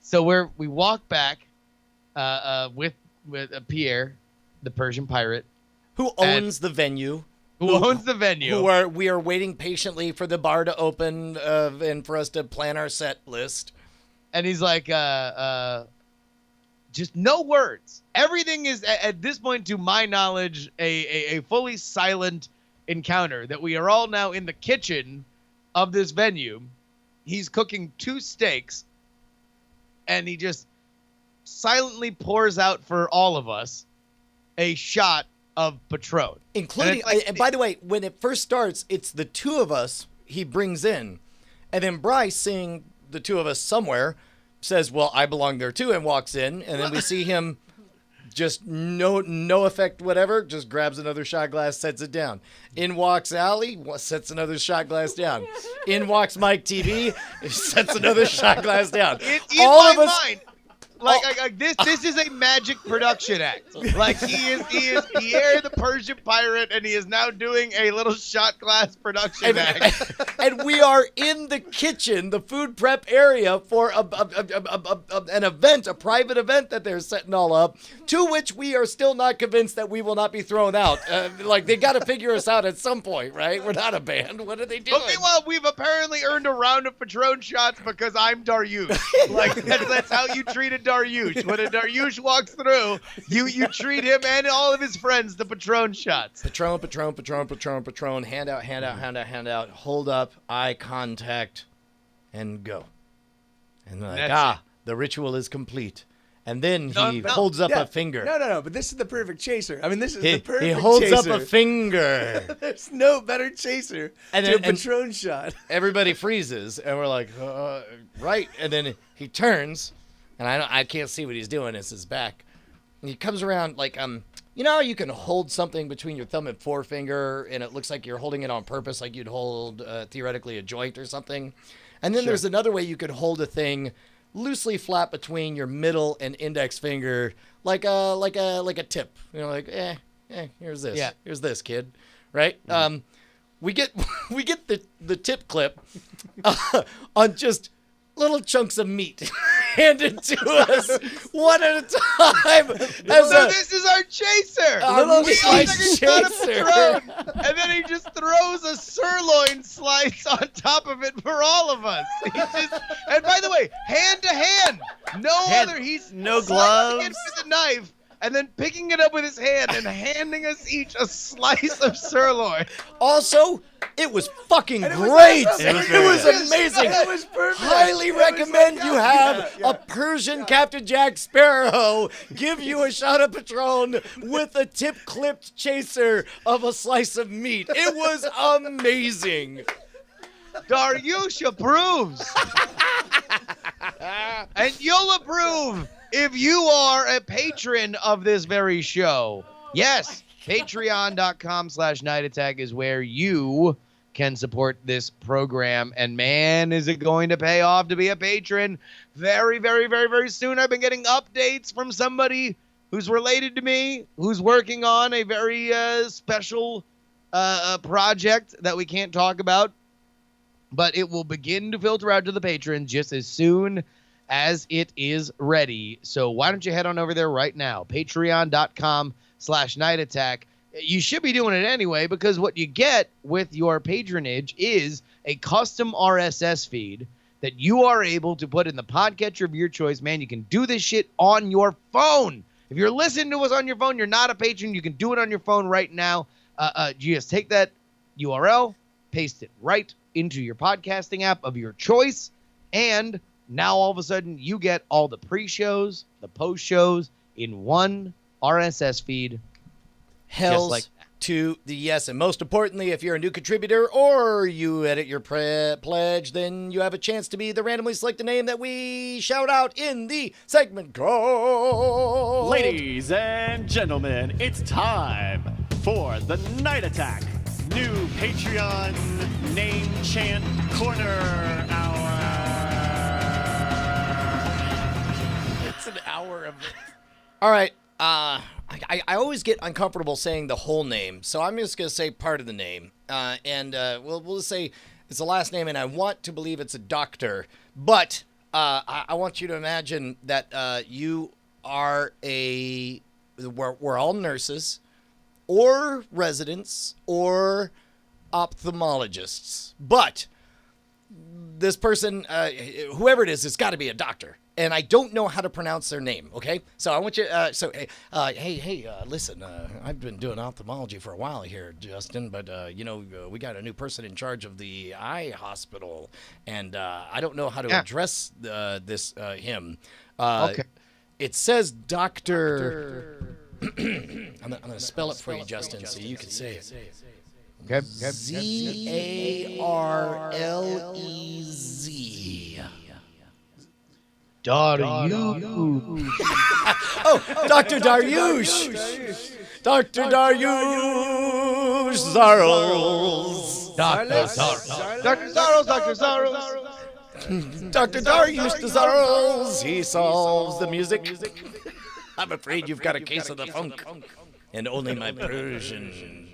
So we walk back with Pierre, the Persian pirate, Who owns the venue? who owns the venue. We are waiting patiently for the bar to open and for us to plan our set list. And he's like, just no words. Everything is, at this point, to my knowledge, a fully silent encounter that we are all now in the kitchen of this venue. He's cooking 2 steaks, and he just silently pours out for all of us a shot of Patron. Including, And it's like- and by the way, when it first starts, it's the 2 of us he brings in. And then Bryce, seeing the 2 of us somewhere, says, well, I belong there too, and walks in. And then we see him just no effect, whatever, just grabs another shot glass, sets it down. In walks Allie, sets another shot glass down. In walks MikeTV, sets another shot glass down. In All my of us. mind, like this is a magic production act. Like he is Pierre the Persian pirate, and he is now doing a little shot glass production act. And we are in the kitchen, the food prep area for an event, a private event that they're setting all up, to which we are still not convinced that we will not be thrown out. Like, they got to figure us out at some point, right? We're not a band. What are they doing? Okay, well, we've apparently earned a round of Patron shots because I'm Daryush. Like, that's how you treat a Daryush. When a Daryush walks through, you treat him and all of his friends to Patron shots. Patron, hand out, hold up, eye contact, and go. And they're like, That's the ritual is complete. And then he No, no. holds up Yeah. a finger. No, but this is the perfect chaser. I mean, this is the perfect He holds chaser. up a finger. There's no better chaser And to a then- and- Patron shot. Everybody freezes, and we're like, right. And then he turns, and I can't see what he's doing. It's his back. And he comes around like, you know how you can hold something between your thumb and forefinger, and it looks like you're holding it on purpose, like you'd hold theoretically a joint or something. And then there's another way you could hold a thing loosely flat between your middle and index finger, like a tip. You know, like here's this. Yeah. Here's this, kid. Right? We get the tip clip on just little chunks of meat handed to us one at a time. So this is our chaser. Little We slice all took a shot of chaser. Patron, and then he just throws a sirloin slice on top of it for all of us. And by the way, hand to hand, he's no slicing it gloves. with a knife, and then picking it up with his hand and handing us each a slice of sirloin. Also, it was fucking And it was great. awesome. It was It very was good. amazing. It was perfect. Highly It was recommend like, you yeah, have yeah. a Persian Captain Jack Sparrow give you a shot of Patron with a tip-clipped chaser of a slice of meat. It was amazing. Daryush approves. And you'll approve if you are a patron of this very show. Yes, patreon.com/Night Attack is where you can support this program. And man, is it going to pay off to be a patron very, very, very, very soon. I've been getting updates from somebody who's related to me, who's working on a very special project that we can't talk about. But it will begin to filter out to the patrons just as soon as it is ready. So why don't you head on over there right now? Patreon.com/Night Attack. You should be doing it anyway, because what you get with your patronage is a custom RSS feed that you are able to put in the podcatcher of your choice. Man, you can do this shit on your phone. If you're listening to us on your phone, you're not a patron, you can do it on your phone right now. You just take that URL, paste it right into your podcasting app of your choice, and now all of a sudden you get all the pre-shows, the post-shows in one RSS feed. Hells like to the yes. And most importantly, if you're a new contributor or you edit your pledge, then you have a chance to be the randomly selected name that we shout out in the segment called... Ladies and gentlemen, it's time for the Night Attack new Patreon name chant corner hour. It's an hour of it. All right. I always get uncomfortable saying the whole name, so I'm just going to say part of the name. We'll just say it's the last name, and I want to believe it's a doctor. But I want you to imagine that you are we're all nurses or residents or ophthalmologists. But this person, whoever it is, it's got to be a doctor. And I don't know how to pronounce their name, okay? So I want you, listen, I've been doing ophthalmology for a while here, Justin, but, we got a new person in charge of the eye hospital, and I don't know how to address him. Okay. It says Dr. I'm going to spell it for you, Justin, so you can say it. Okay. Zarlez. Oh, Dr. Daryush. Dr. Daryush Zarlez. Dr. Zarlez. Dr. Daryush Zarlez. He solves the music. I'm afraid you've got a case of the funk, and only my Persian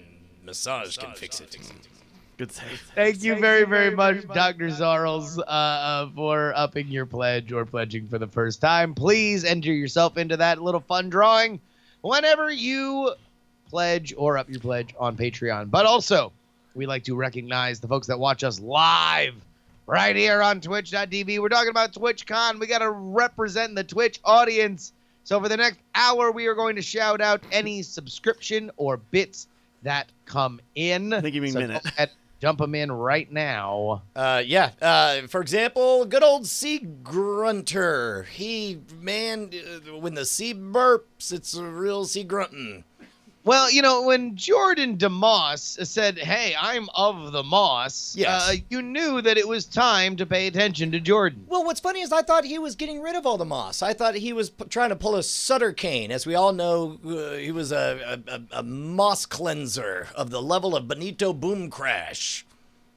massage can fix it. Good save. Thank you very, very much, Dr. Zarlez, for upping your pledge or pledging for the first time. Please enter yourself into that little fun drawing whenever you pledge or up your pledge on Patreon. But also, we like to recognize the folks that watch us live right here on twitch.tv. We're talking about TwitchCon. We got to represent the Twitch audience. So for the next hour, we are going to shout out any subscription or bits that come in. I think you mean minute. Jump them in right now. For example, good old sea grunter. When the sea burps, it's a real sea grunting. Well, when Jordan DeMoss said, "Hey, I'm of the Moss," yes. You knew that it was time to pay attention to Jordan. Well, what's funny is I thought he was getting rid of all the moss. I thought he was trying to pull a Sutter Kane. As we all know, he was a moss cleanser of the level of Benito Boom Crash.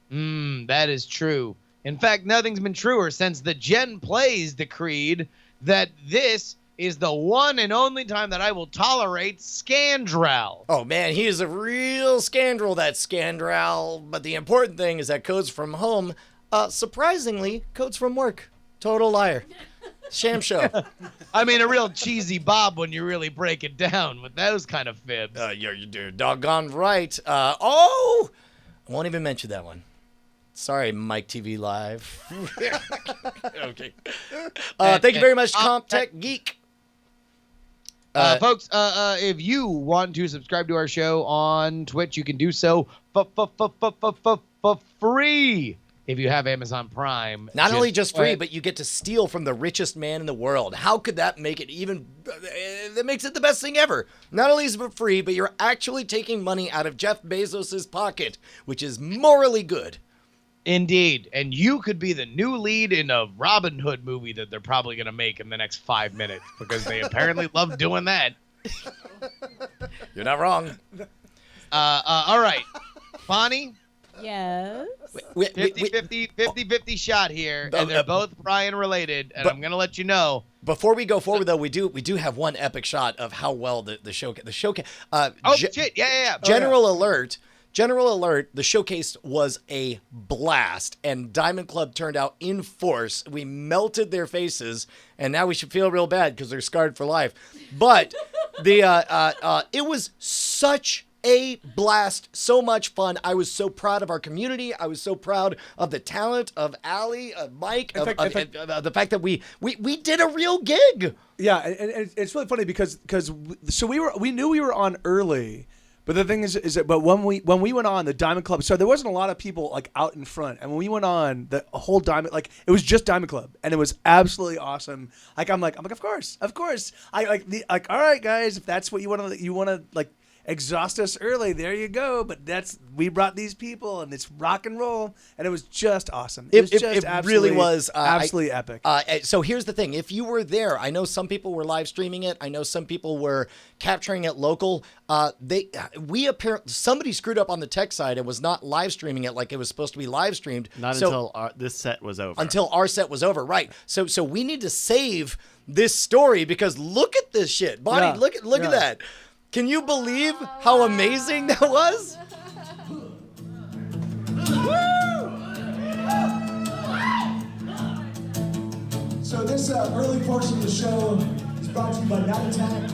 That is true. In fact, nothing's been truer since the Gen Plays decreed that this is the one and only time that I will tolerate Scandral. Oh, man, he is a real scandal, that Scandral. But the important thing is that codes from home, surprisingly, codes from work. Total liar. Sham show. I mean, a real cheesy Bob when you really break it down with those kind of fibs. You're doggone right. I won't even mention that one. Sorry, MikeTV Live. Okay. Thank you very much, CompTech Geek. Folks, if you want to subscribe to our show on Twitch, you can do so for free if you have Amazon Prime. Not only just free, but you get to steal from the richest man in the world. How could that make it even... That makes it the best thing ever. Not only is it free, but you're actually taking money out of Jeff Bezos' pocket, which is morally good. Indeed. And you could be the new lead in a Robin Hood movie that they're probably going to make in the next 5 minutes because they apparently love doing that. You're not wrong. All right. Bonnie? Yes. 50-50 shot here, and they're both Brian related, and I'm going to let you know. Before we go forward, though, we do have one epic shot of how well the showcase. Shit. Yeah. General alert, the showcase was a blast, and Diamond Club turned out in force. We melted their faces, and now we should feel real bad because they're scarred for life. But it was such a blast. So much fun. I was so proud of our community. I was so proud of the talent of Allie, of Mike, of the fact that we did a real gig. Yeah, and it's really funny because we knew we were on early. But the thing is that when we went on the Diamond Club, so there wasn't a lot of people like out in front, and when we went on the whole Diamond, like it was just Diamond Club, and it was absolutely awesome. I'm like, of course. All right, guys, if that's what you want to like exhaust us early, there you go. But we brought these people, and it's rock and roll, and it was just awesome. It really was absolutely epic. So here's the thing: if you were there, I know some people were live streaming it. I know some people were capturing it local. Somebody screwed up on the tech side and was not live streaming it like it was supposed to be live streamed. Until this set was over. Until our set was over, right? So we need to save this story because look at this shit, Bonnie. Yeah. Look at that. Can you believe how amazing that was? So this early portion of the show is brought to you by Night Attack.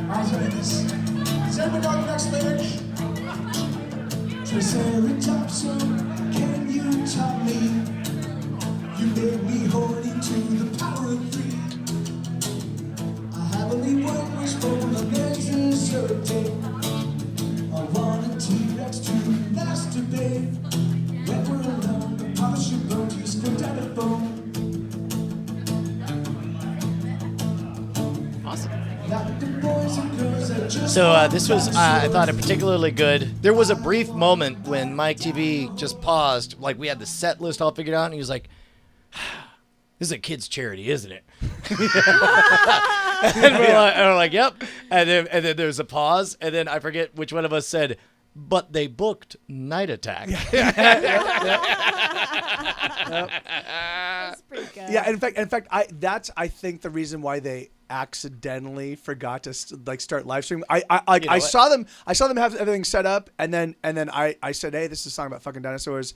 Alright, so this. Does everyone know the next lyric? Triceratops, can you tell me? You made me horny to the power of 3. I have only one wish for the men's certain. I want a T-Rex to masturbate. When we're alone, I promise you won't use the telephone. Awesome. Not the boys and girls that just So this was, I thought, particularly good. There was a brief moment when MikeTV just paused, like we had the set list all figured out, and he was like, "This is a kids' charity, isn't it?" and we're like, "Yep." And then there's a pause, and then I forget which one of us said, "But they booked Night Attack." That's pretty good. Yeah, in fact, I think the reason why they accidentally forgot to start live streaming. I saw them have everything set up, and then I said, "Hey, this is a song about fucking dinosaurs,"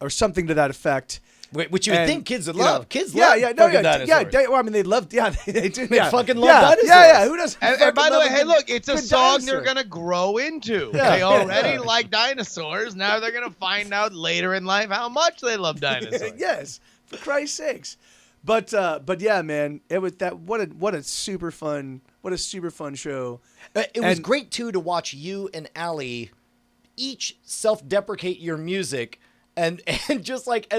or something to that effect. Which you would think kids would love. Kids yeah, love yeah, fucking dinosaurs. Well, I mean, they loved. Yeah, they do. They fucking love dinosaurs. Yeah. Who doesn't? And by the way, fucking hey, love look, it's a good song dinosaur? they're going to grow into. Yeah. They already like dinosaurs. Now they're going to find out later in life how much they love dinosaurs. Yes, for Christ's sakes. But yeah, man, it was that. What a super fun show. It was great too to watch you and Allie each self-deprecate your music. And just like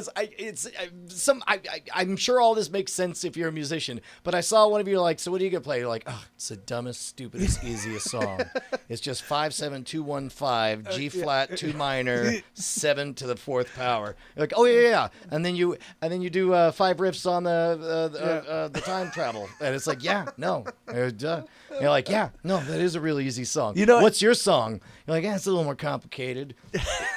I'm sure all this makes sense if you're a musician, but I saw one of you like, so what are you gonna play? You're like, oh, it's the dumbest, stupidest, easiest song. It's just 5-7-2-1-5 G flat 2 minor 7 to the 4th power. You're like, oh yeah, and then you do 5 riffs on the time travel, and it's like, yeah, no, you're like, yeah, no, that is a really easy song. You know, what's your song? You're like, yeah, it's a little more complicated.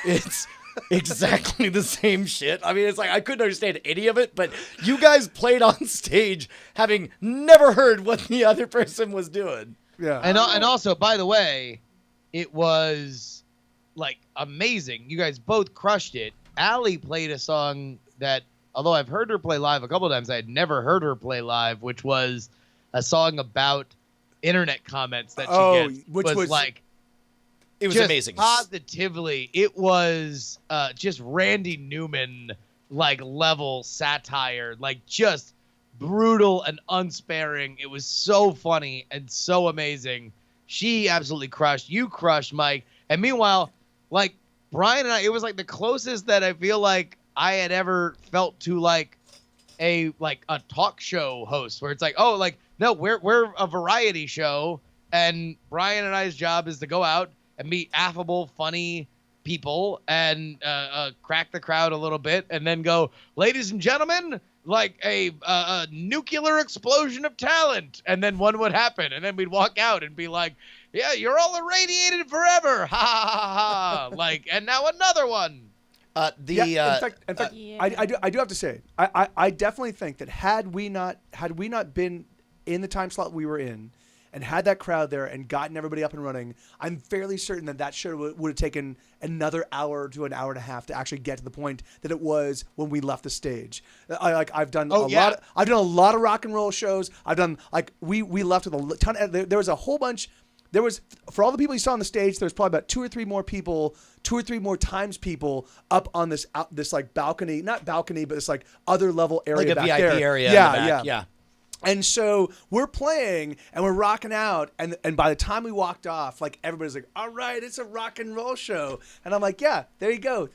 It's exactly the same shit. I mean, it's like I couldn't understand any of it, but you guys played on stage having never heard what the other person was doing. Yeah. And also, by the way, it was like amazing. You guys both crushed it. Allie played a song that, although I've heard her play live a couple of times, I had never heard her play live, which was a song about internet comments that she gets. Which was like, it was just amazing. Positively, it was just Randy Newman like level satire, like just brutal and unsparing. It was so funny and so amazing. She absolutely crushed. You crushed, Mike. And meanwhile, like Brian and I, it was like the closest that I feel like I had ever felt to like a talk show host, where it's like, oh, like no, we're a variety show, and Brian and I's job is to go out and meet affable, funny people and crack the crowd a little bit, and then go, ladies and gentlemen, like a nuclear explosion of talent, and then one would happen, and then we'd walk out and be like, yeah, you're all irradiated forever, ha ha ha ha, like, and now another one. In fact, Yeah. I do have to say, I definitely think that had we not been in the time slot we were in, and had that crowd there and gotten everybody up and running, I'm fairly certain that show would have taken another hour to an hour and a half to actually get to the point that it was when we left the stage. I've done I've done a lot of rock and roll shows. I've done we left with a ton. There was a whole bunch. There was, for all the people you saw on the stage, there was probably about 2 or 3 more people, 2 or 3 more times people up on this like balcony, not balcony, but this like other level area like a back VIP there. area. Yeah, in the back. yeah. And so we're playing and we're rocking out, and by the time we walked off, like everybody's like, "All right, it's a rock and roll show," and I'm like, "Yeah, there you go.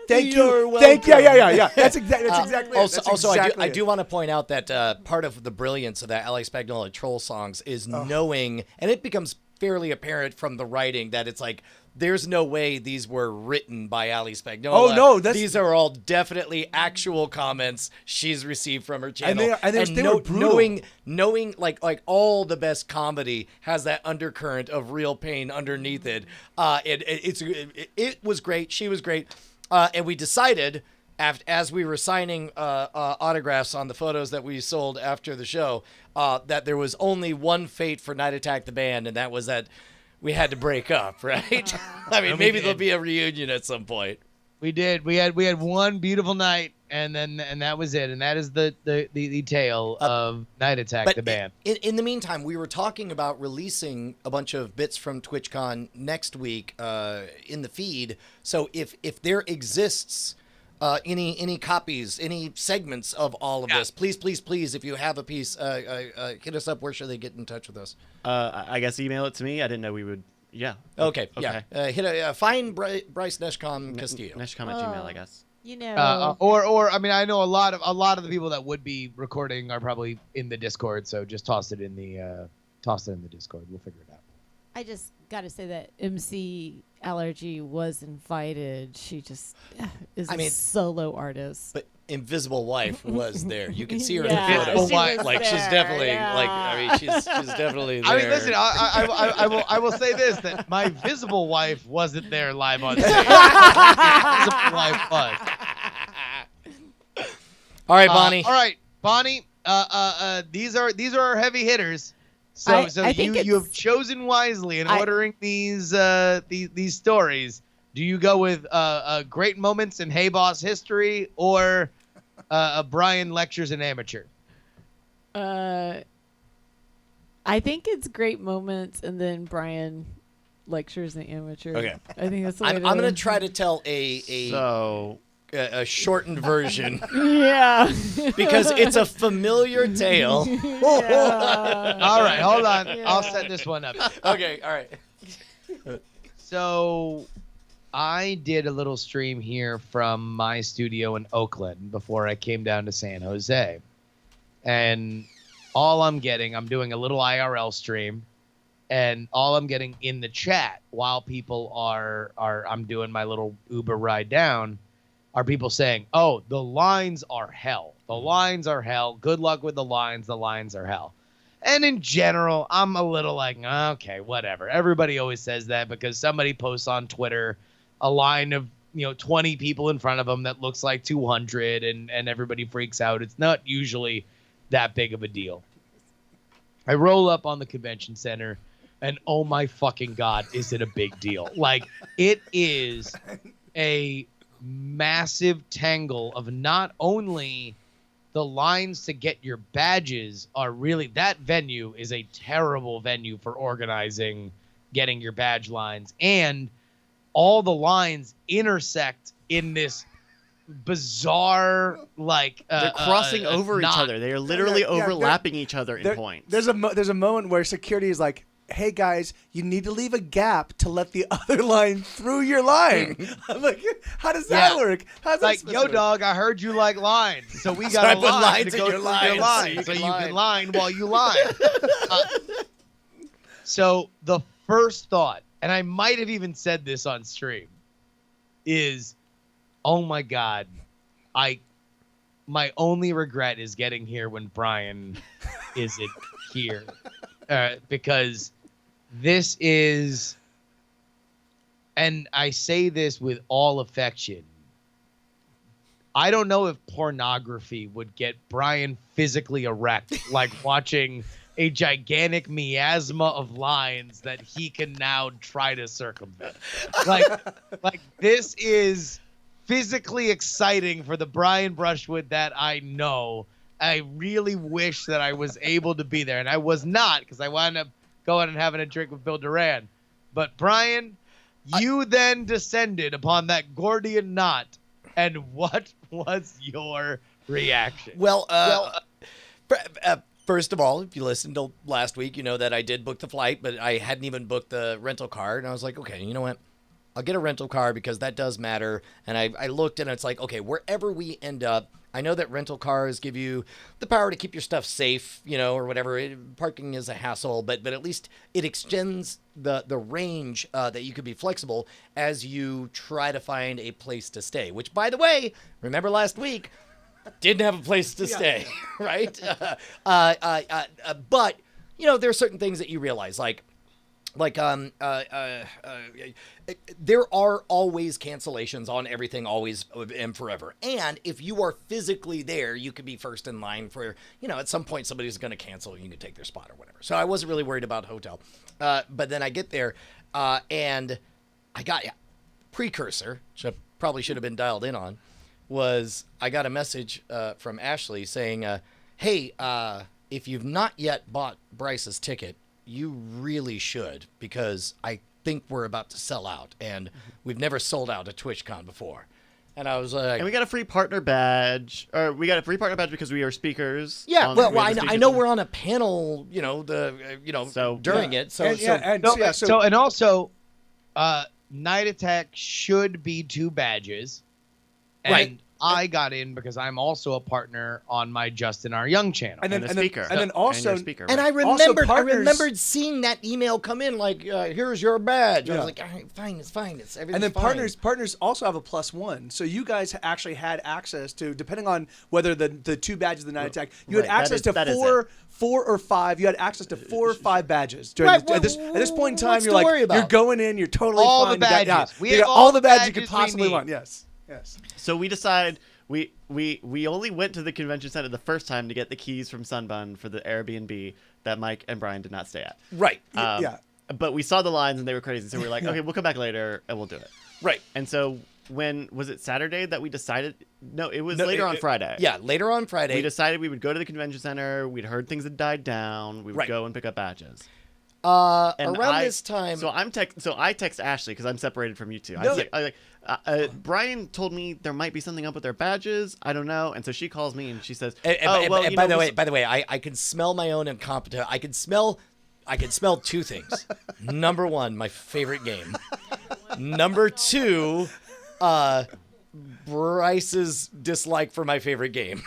Thank you, thank you, yeah. That's exactly. Also, I do want to point out that part of the brilliance of that Alex Spagnola Troll songs is knowing, and it becomes fairly apparent from the writing that it's like, there's no way these were written by Ali Spagnola. Oh, no. These are all definitely actual comments she's received from her channel. And they were brutal. Knowing like all the best comedy has that undercurrent of real pain underneath it. It was great. She was great. And we decided, as we were signing autographs on the photos that we sold after the show, that there was only one fate for Night Attack the band, and that was that we had to break up, right? I mean, maybe there'll be a reunion at some point. We did. We had one beautiful night, and that was it. And that is the tale of Night Attack the band. In the meantime, we were talking about releasing a bunch of bits from TwitchCon next week in the feed. So if there exists any copies, any segments of all of this, please, if you have a piece, hit us up. Where should they get in touch with us? I guess email it to me. I didn't know we would. Yeah. Okay. Yeah. Find Bryce Neshcom Castillo. Neshcom at Gmail, I guess. You know. Or I mean, I know a lot of the people that would be recording are probably in the Discord. So just toss it in the Discord. We'll figure it out. I just got to say that MC Allergy was invited. She just is a solo artist. But Invisible Wife was there. You can see her Yeah, in the photos. she was Like she's there, definitely yeah. she's definitely there. I mean, listen, I will say this, that my visible wife wasn't there live on stage. My visible wife was. All right, Bonnie. All right, Bonnie. These are our heavy hitters. So I think you have chosen wisely in ordering these stories. Do you go with great moments in Hey Boss history or Brian lectures an amateur? I think it's great moments, and then Brian lectures an amateur. Okay. I think that's the way I'm going to try to tell a shortened version. Yeah. Because it's a familiar tale. Yeah. All right, hold on. Yeah. I'll set this one up. Okay, all right. So I did a little stream here from my studio in Oakland before I came down to San Jose. And all I'm doing a little IRL stream, and all I'm getting in the chat while people I'm doing my little Uber ride down, are people saying, "Oh, the lines are hell. The lines are hell. Good luck with the lines. The lines are hell." And in general, I'm a little like, okay, whatever. Everybody always says that because somebody posts on Twitter a line of 20 people in front of them that looks like 200, and everybody freaks out. It's not usually that big of a deal. I roll up on the convention center, and oh my fucking God, is it a big deal? Like, it is a massive tangle of not only the lines to get your badges are really, that venue is a terrible venue for organizing getting your badge lines, and all the lines intersect in this bizarre, like they're crossing over each other. They are literally overlapping each other in points. There's a moment where security is like, "Hey guys, you need to leave a gap to let the other line through your line." I'm like, how does that work? How's like, that yo, dog, I heard you like lines, so we got I a put line lines to in go your through lines, your line, so you can line while you line. So the first thought, and I might have even said this on stream, is, oh my God, my only regret is getting here when Brian isn't here, because this is, and I say this with all affection, I don't know if pornography would get Brian physically erect like watching a gigantic miasma of lines that he can now try to circumvent. Like this is physically exciting for the Brian Brushwood that I know. I really wish that I was able to be there, and I was not because I wound up going and having a drink with Bill Duran. But Brian, you then descended upon that Gordian knot, and what was your reaction? Well, first of all, if you listened to last week, you know that I did book the flight, but I hadn't even booked the rental car. And I was like, okay, you know what? I'll get a rental car because that does matter. And I looked and it's like, okay, wherever we end up, I know that rental cars give you the power to keep your stuff safe, you know, or whatever. Parking is a hassle, but at least it extends the range that you could be flexible as you try to find a place to stay, which, by the way, remember last week, didn't have a place to stay, right? But, you know, there are certain things that you realize, there are always cancellations on everything, always and forever. And if you are physically there, you could be first in line for, you know, at some point somebody's going to cancel and you can take their spot or whatever. So I wasn't really worried about hotel. But then I get there and I got precursor, which I probably should have been dialed in on, was I got a message from Ashley saying, hey, if you've not yet bought Bryce's ticket, you really should, because I think we're about to sell out, and we've never sold out at TwitchCon before. And I was like, and we got a free partner badge, or we got a free partner badge because we are speakers. Yeah, well, I know we're on a panel, you know, during it. And also, Night Attack should be 2 badges. And right. I got in because I'm also a partner on my Justin R. Young channel. And then also, and I remembered seeing that email come in, like, here's your badge. Yeah. I was like, all right, fine, it's everything's and then fine. partners also have a +1, so you guys actually had access to, depending on whether the 2 badges of the Night Attack, you had access to 4 or 5. You had access to 4 or 5 badges. At this point in time, you're like, you're going in, you're totally all fine. The badges. You got all the badges you could possibly want. Yes. So we decided we only went to the convention center the first time to get the keys from Sunbun for the Airbnb that Mike and Brian did not stay at. Right. Yeah. But we saw the lines and they were crazy, so we were like, okay, we'll come back later and we'll do it. Right. And so when was it Saturday that we decided? No, it was later on Friday. Yeah, later on Friday. We decided we would go to the convention center. We'd heard things had died down. We would go and pick up badges. Around this time, so I text Ashley because I'm separated from you two. Brian told me there might be something up with their badges. I don't know, and so she calls me and she says, by the way, I can smell my own incompetence. I can smell 2 things. Number 1, my favorite game. Number 2, Bryce's dislike for my favorite game.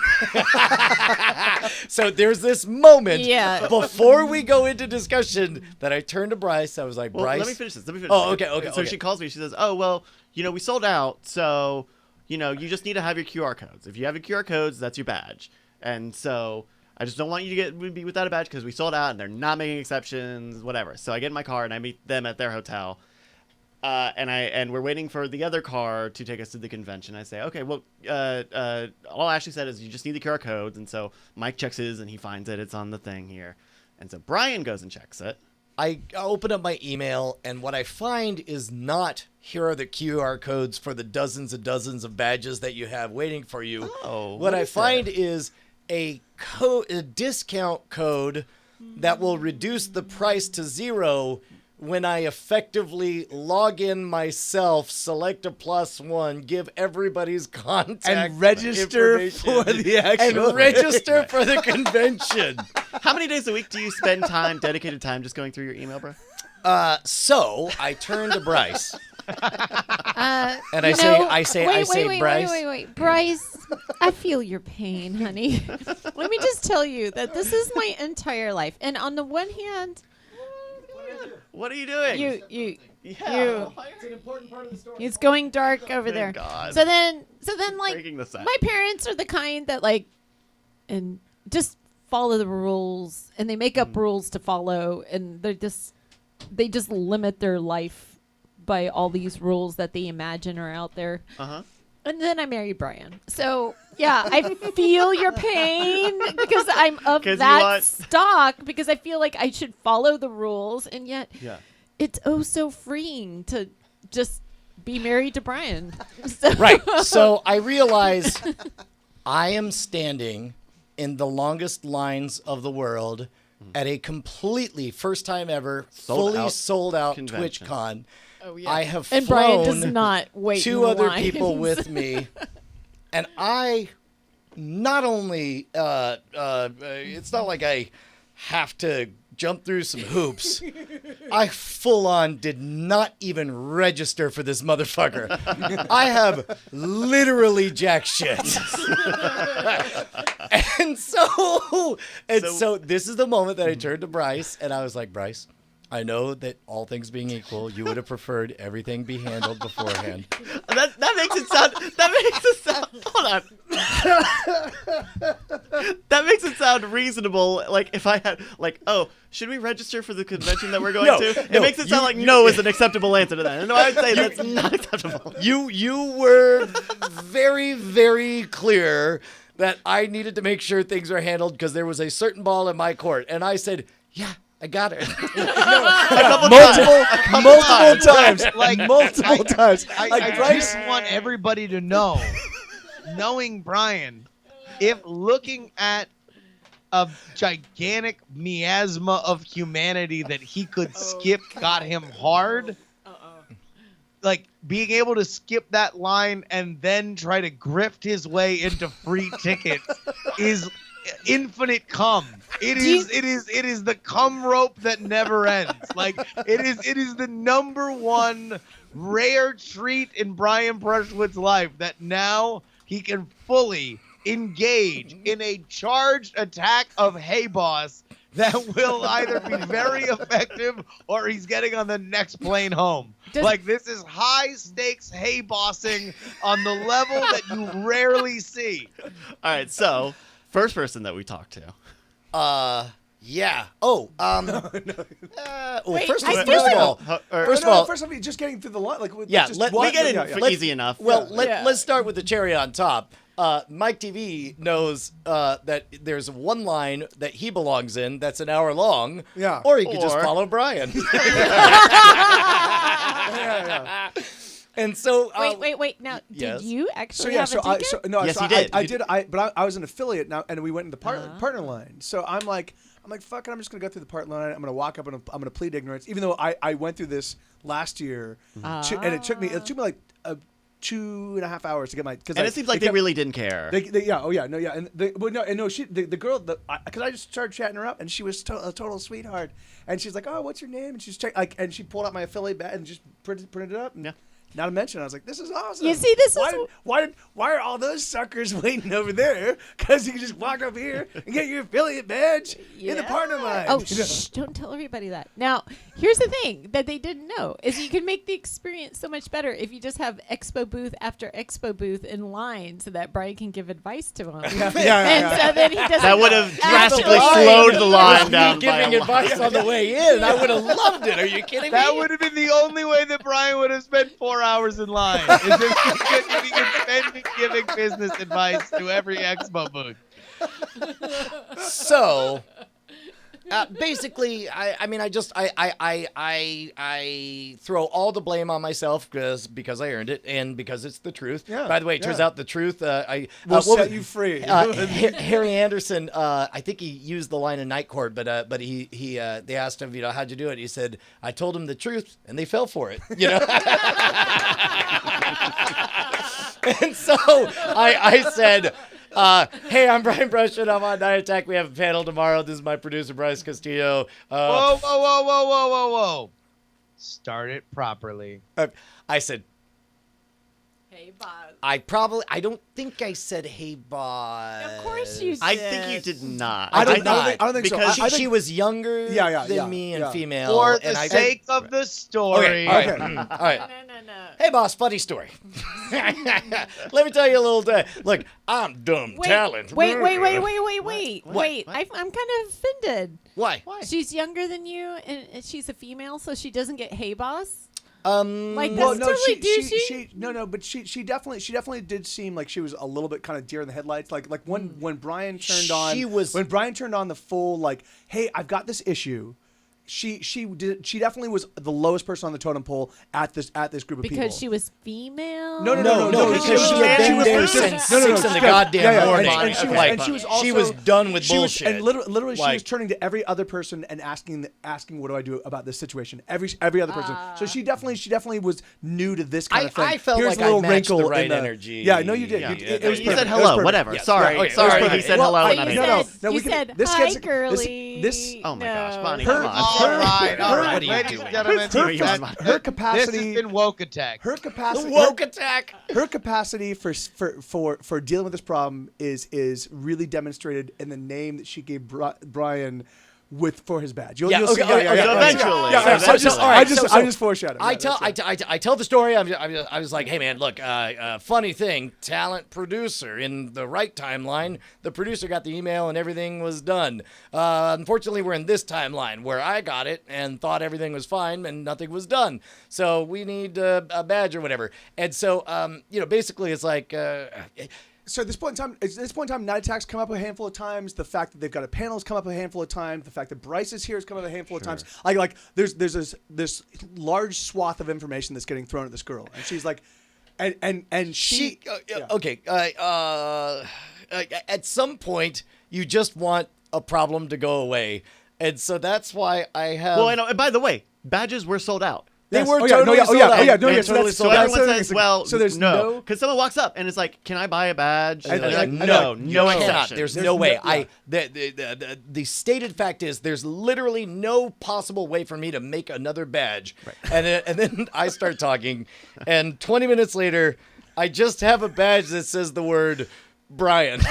So there's this moment before we go into discussion that I turned to Bryce. I was like, Bryce. Let me finish this. Oh, okay. So she calls me. She says, oh, well, you know, we sold out. So, you know, you just need to have your QR codes. If you have your QR codes, that's your badge. And so I just don't want you to be without a badge because we sold out and they're not making exceptions, whatever. So I get in my car and I meet them at their hotel. And we're waiting for the other car to take us to the convention. I say, okay, well, all Ashley said is you just need the QR codes. And so Mike checks his and he finds it. It's on the thing here. And so Brian goes and checks it. I open up my email and what I find is not, here are the QR codes for the dozens and dozens of badges that you have waiting for you. Oh, what I find is a discount code that will reduce the price to 0 when I effectively log in myself, select a +1, give everybody's contact and register for the actual and register for the convention. How many days a week do you spend dedicated time just going through your email, bro? So I turn to Bryce. And I say, Bryce. Wait, Bryce, I feel your pain, honey. Let me just tell you that this is my entire life. And on the one hand, what are you doing? It's an important part of the story. It's going dark over there. God. So then like Breaking the set. my parents are the kind that like and just follow the rules and they make up rules to follow and they just limit their life by all these rules that they imagine are out there. Uh-huh. And then I married Brian. So, yeah, I feel your pain because I'm of 'Cause you that want- stock because I feel like I should follow the rules. And yet Yeah. it's so freeing to just be married to Brian. So, Right. So I realize I am standing in the longest lines of the world at a completely first time ever, fully sold out convention. TwitchCon. Oh, yeah. I have And flown Brian does not wait two in other lines. people with me, and I not only it's not like I have to jump through some hoops. I full on did not even register for this motherfucker. I have literally jack shit. and so this is the moment that I turned to Bryce and I was like, Bryce, I know that all things being equal, you would have preferred everything be handled beforehand. That makes it sound. Hold on. That makes it sound reasonable. Like if I had, like, oh, should we register for the convention that we're going No, to? It no, makes it sound you- like no is an acceptable answer to that. No, I would say that's not acceptable. You were very, very clear that I needed to make sure things were handled because there was a certain ball in my court, and I said, "Yeah, I got it." multiple times, Like, multiple times. I Like Bryce, just want everybody to know, knowing Brian, if looking at a gigantic miasma of humanity that he could skip got him hard, like being able to skip that line and then try to grift his way into free tickets is infinite cum. It is the cum rope that never ends. Like it is the number one rare treat in Brian Brushwood's life that now he can fully engage in a charged attack of Hey Boss that will either be very effective or he's getting on the next plane home. Like this is high stakes Hey Bossing on the level that you rarely see. All right, so first person that we talked to. Yeah. Oh. Wait, First I of feel all, first of all, just getting through the line. Like, Yeah, just let- We get in yeah. easy enough. well, Yeah. let's start with the cherry on top. MikeTV knows that there's one line that he belongs in that's an hour long. Yeah. Or he could just Or- follow Brian. And so Wait. Now, yes. did you So actually yeah, have so a ticket? Yes, so he did. I You did. But I was an affiliate now, and we went in the partner line. So I'm like, fuck it, I'm just gonna go through the partner line. I'm gonna walk up and I'm gonna plead ignorance, even though I went through this last year, and it took me like 2.5 hours to get my. And it seems like they really didn't care. and the girl, because I just started chatting her up, and she was a total sweetheart, and she's like, oh, what's your name? And she's and she pulled out my affiliate badge and just printed it up. And Yeah. Not to mention, I was like, this is awesome. You see, this is why are all those suckers waiting over there? Because you can just walk up here and get your affiliate badge in the partner line. Oh, You know? shh, don't tell everybody that. Now, here's the thing that they didn't know is you can make the experience so much better if you just have expo booth after expo booth in line so that Brian can give advice to him. And so then he doesn't. That would have drastically actually- slowed the line me down. by giving a lot. advice on the way in, I would have loved it. Are you kidding me? That would have been the only way that Brian would have spent 4 hours in line. Is if he could spend giving business advice to every expo booth. So, basically, I throw all the blame on myself because I earned it and because it's the truth. Yeah, By the way, it turns yeah. out the truth. We'll what set was- you free. Harry Anderson, I think he used the line in Night Court, but they asked him, how'd you do it? He said, I told him the truth, and they fell for it. And so I said, hey, I'm Brian Brushwood. I'm on Night Attack. We have a panel tomorrow. This is my producer, Bryce Castillo. Whoa. Start it properly. I said, Hey, Bob. I don't think I said, hey, boss. Of course you did. I think you did not. I don't think so. because I think- She was younger Yeah, than me and yeah. female. For and the I- sake of the story. Okay, Okay. all right. No. Hey, boss, funny story. Let me tell you a little. Look, I'm dumb talent. Wait. What? I'm kind of offended. Why? She's younger than you, and she's a female, so she doesn't get hey boss. Like, Well, that's no, totally douchey. but she definitely did seem like she was a little bit kind of deer in the headlights. Like when Brian turned on, when Brian turned on the full like, hey, I've got this issue. She definitely was the lowest person on the totem pole at this group of people. Because she was female? No, because she had been there since 6 in the goddamn morning. And she was also, she was done with she was- bullshit. and literally, she was turning to every other person and asking, what do I do about this situation? Every other person. So she definitely was new to this kind of thing. I felt Here's like a little I matched the wrinkle right in the energy. Yeah, no, you did. Yeah. It was You perfect. said It was hello, perfect. whatever. Yes. Sorry. Okay. Sorry. Well, He said well, hello. I- and not you anything. said, no, you we can- said, this hi, gets- girly. this- Oh my gosh, No. Bonnie, Her- come on. All right, her- what are you ladies doing? and gentlemen. What are you that- on? Her This has capacity. been woke attack. Her capacity. Woke attack. Her capacity for dealing with this problem is really demonstrated in the name that she gave Brian for his badge. You'll see. So eventually. I just foreshadowed. I tell the story. I was like, hey man, look, funny thing, talent producer in the right timeline. The producer got the email and everything was done. Unfortunately, we're in this timeline where I got it and thought everything was fine and nothing was done. So we need a badge or whatever. And so, basically, it's like. So at this point in time, Night Attack's come up a handful of times. The fact that they've got a panel has come up a handful of times. The fact that Bryce is here has come up a handful of times. Like there's this large swath of information that's getting thrown at this girl, and she's like, and she Okay. At some point, you just want a problem to go away, and so that's why I have. Well, and by the way, badges were sold out. They Yes. were Oh, yeah, totally no, sold yeah, out. oh, yeah, no, They yeah, were so totally that's- So sold out. everyone that's- says, well, so there's no. no- Because someone walks up and it's like, can I buy a badge? And they're like, no You cannot. exception. There's There's no way. no- The stated fact is there's literally no possible way for me to make another badge. And then I start talking, and 20 minutes later, I just have a badge that says the word Brian.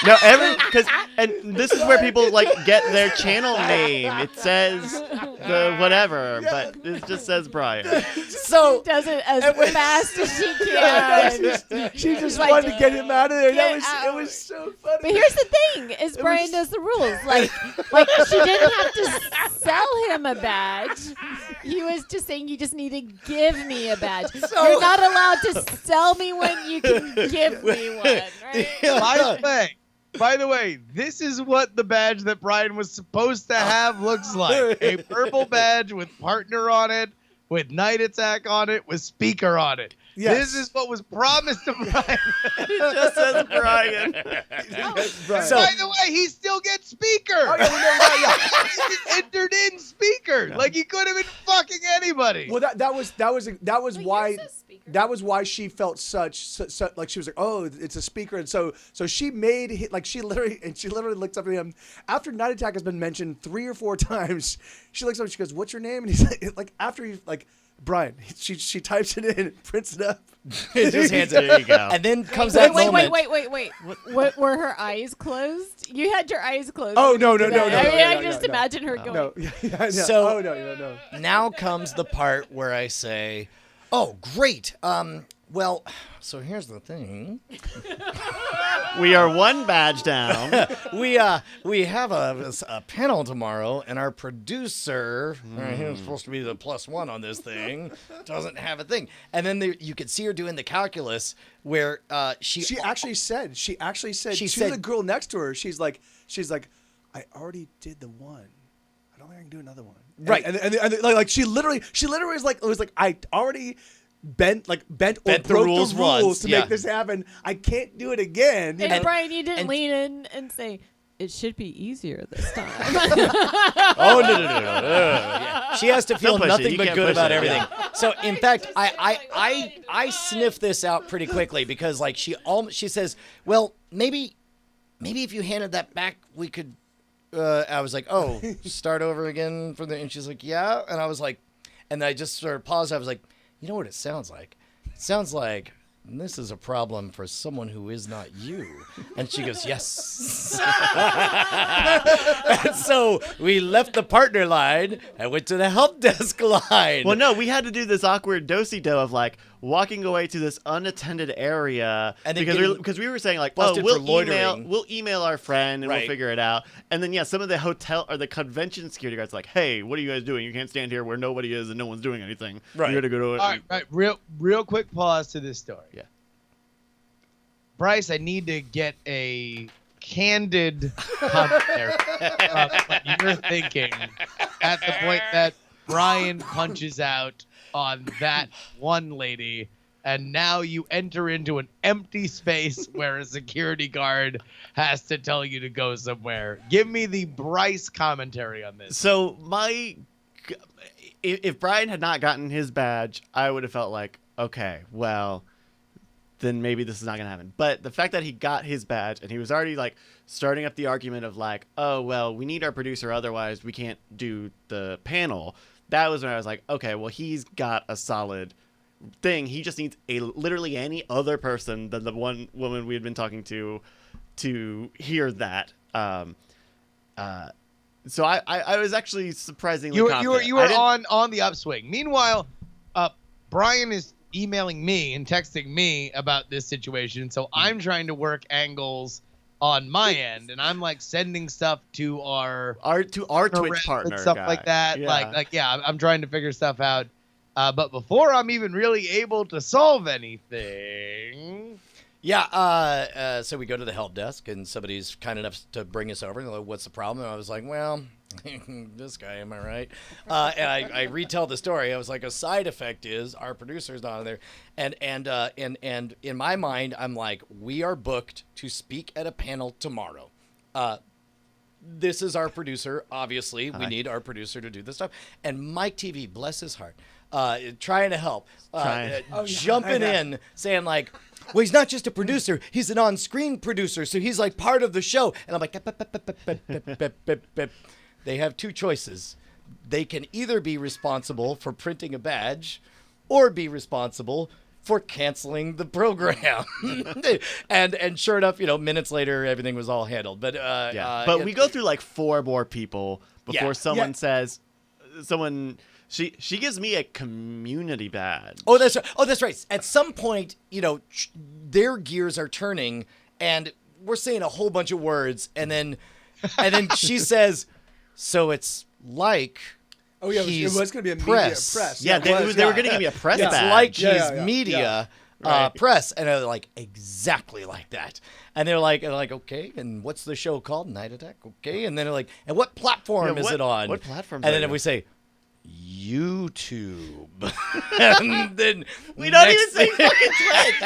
No, and this is where people like get their channel name. It says the whatever, but it just says Brian. So Does it as fast as she can. she just Like, wanted to get him out of there. get It out. was so funny. But here's the thing: is Brian knows the rules. Like she didn't have to sell him a badge. He was just saying, "You just need to give me a badge. You're not allowed to sell me one. You can give me one." Right? By the way, this is what the badge that Brian was supposed to have looks like. A purple badge with partner on it, with Night Attack on it, with speaker on it. Yes. This is what was promised to Brian. It just says Brian. Brian. So- By the way, he still gets speaker. He entered in speaker. Like he could have been fucking anybody. Well, that was why she felt such like she was like, oh, it's a speaker, and so she made she literally looks up at him after Night Attack has been mentioned 3 or 4 times. She looks up and she goes, "What's your name?" And he's like after he like. Brian, she types it in, prints it up. it just hands it. There you go. And then comes that moment. Wait. What were her eyes closed? You had your eyes closed. Oh, no. I No, just no. imagine her going. No, no. So- no. Now comes the part where I say, "Oh, great. Well, so here's the thing. We are one badge down. We have a panel tomorrow, and our producer, who's supposed to be the +1 on this thing, doesn't have a thing. And then you could see her doing the calculus where She actually said She to said- the girl next to her, she's like, I already did the one. I don't think I can do another one. Right. And like she literally was like, I already bent or Bent broke the rules the rules once, to yeah. make this happen. I can't do it again. You And know? Brian, you didn't and- lean in and say, "It should be easier this time." Oh no! Yeah. She has to feel Don't push it. nothing You but can't good push about it, everything. yeah. So in fact, I sniffed this out pretty quickly because like she says, well, maybe if you handed that back, we could. I was like, oh, start over again from the. And she's like, yeah, and I was like, and I just sort of paused. I was like, you know what it sounds like? It sounds like. This is a problem for someone who is not you. And she goes, yes. And so we left the partner line and went to the help desk line. Well, no, we had to do this awkward do-si-do of like, walking away to this unattended area And then because we were saying like, busted for loitering. we'll email our friend and Right. we'll figure it out. And then some of the hotel or the convention security guards are like, hey, what are you guys doing? You can't stand here where nobody is and no one's doing anything. Right. You got to go to it. All right. Real quick pause to this story. Yeah. Bryce, I need to get a candid commentary of what you're thinking at the point that Brian punches out on that one lady, and now you enter into an empty space where a security guard has to tell you to go somewhere. Give me the Bryce commentary on this. So if Brian had not gotten his badge, I would have felt like, okay, well, then maybe this is not gonna happen. But the fact that he got his badge and he was already like starting up the argument of like, oh well, we need our producer, otherwise we can't do the panel. That was when I was like, okay, well he's got a solid thing. He just needs literally any other person than the one woman we had been talking to hear that. So I was actually surprisingly confident. You were on the upswing. Meanwhile, Brian is emailing me and texting me about this situation, so I'm trying to work angles on my end, and I'm like sending stuff to our Twitch partner and stuff guy. like that. Yeah. I'm trying to figure stuff out. But before I'm even really able to solve anything, Yeah, so we go to the help desk, and somebody's kind enough to bring us over. And they're like, what's the problem? And I was like, well, this guy, am I right? And I retell the story. I was like, a side effect is our producer's not on there. And in my mind, I'm like, we are booked to speak at a panel tomorrow. This is our producer. Obviously, we need our producer to do this stuff. And MikeTV, bless his heart, trying to help, jumping in, saying like, well, he's not just a producer, he's an on-screen producer, so he's like part of the show. And I'm like, they have two choices. They can either be responsible for printing a badge or be responsible for canceling the program. and sure enough, minutes later, everything was all handled. But but we go through like 4 more people before someone says, she gives me a community badge. Oh, that's right. At some point, their gears are turning, and we're saying a whole bunch of words, and then she says, "So it's like." Oh yeah, he's it was going to be a press. media press. Yeah, it they was, were going to give me a press It's badge. like Yeah, he's yeah. media Right. press, and they're like, exactly like that. And they're like, okay, and what's the show called? Night Attack, okay. And then they're like, and what platform is it on? What platform? And then we say, YouTube. And then we don't next even say fucking Twitch.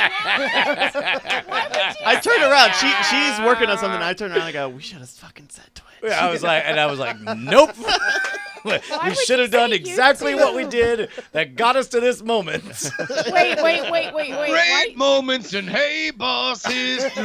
I turn around. She's working on something. I turn around and I go, we should have fucking said Twitch. I was like, nope. We would should have you done say exactly what we YouTube? did that got us to this moment. Wait. great moments in Hey Boss history.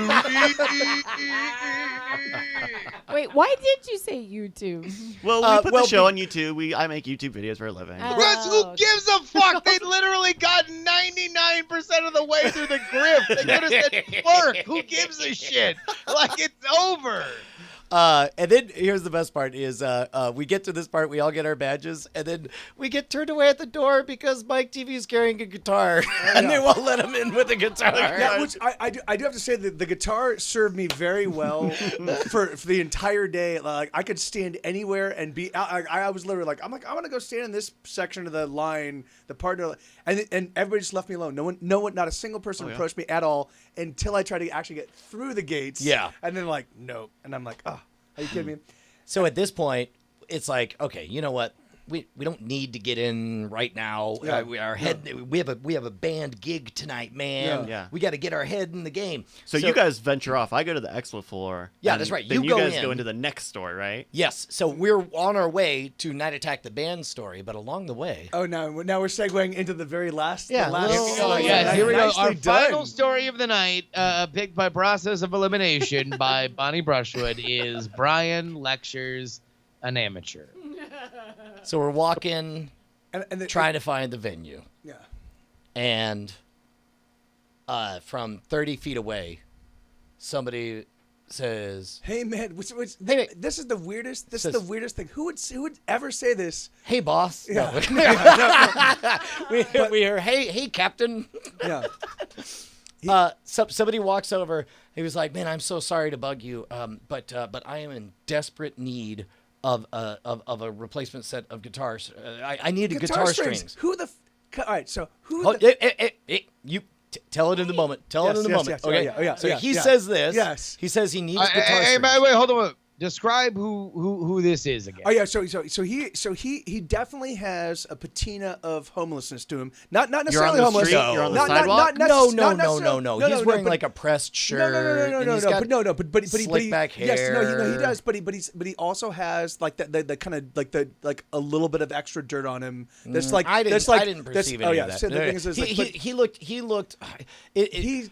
Wait, why did you say YouTube? Well, we put well, the show on YouTube. I make YouTube videos for a living. Because who gives a fuck? They literally got 99% of the way through the grift. They could have said work. Who gives a shit? Like, it's over. And then here's the best part is we get to this part, we all get our badges, and then we get turned away at the door because MikeTV is carrying a guitar, and they won't let him in with a guitar. Yeah, which I do have to say that the guitar served me very well for the entire day. Like I could stand anywhere and be. I was literally like, I want to go stand in this section of the line, the partner, and everybody just left me alone. No one, not a single person approached me at all until I tried to actually get through the gates. Yeah. and then like no, and I'm like, oh, are you kidding me? So at this point, it's like, okay, you know what? We don't need to get in right now. Yeah. We have a band gig tonight, man. Yeah. We got to get our head in the game. So you guys venture off. I go to the expo floor. Yeah, and that's right. Then You you go guys in. go into the next store, right? Yes. So we're on our way to Night Attack the band story, but along the way, Oh, now we're segueing into the very last. Yeah, the last well, Oh, Oh, yes, nice- here we go. nicely Our done. final story of the night, picked by process of elimination by Bonnie Brushwood, is Brian lectures an amateur. so we're walking, and trying to find the venue. Yeah. And from 30 feet away, somebody says, Hey man, Hey, this is the weirdest. This Says- is the weirdest thing. Who would ever say this? "Hey, boss." Yeah. No. we hear, "Hey, Captain." Yeah. Somebody walks over. He was like, "Man, I'm so sorry to bug you, but I am in desperate need of a replacement set of guitars. I need guitar strings." Who the? All right. So who? Oh, the, you tell it in the moment. Tell it in the moment. Yes, Okay. yeah, So he yeah. says this. Yes. He says he needs guitar Hey, strings. wait, hold on. Describe who this is again. Oh yeah, so he definitely has a patina of homelessness to him. Not necessarily the homeless. street? You're on the sidewalk? No. He's wearing but- like a pressed shirt. No. and he's got But slick back hair. Yes, no, he does. But he also has like the kind of like a little bit of extra dirt on him. That's like I didn't perceive any oh yeah. of that. So the thing is, he looked. he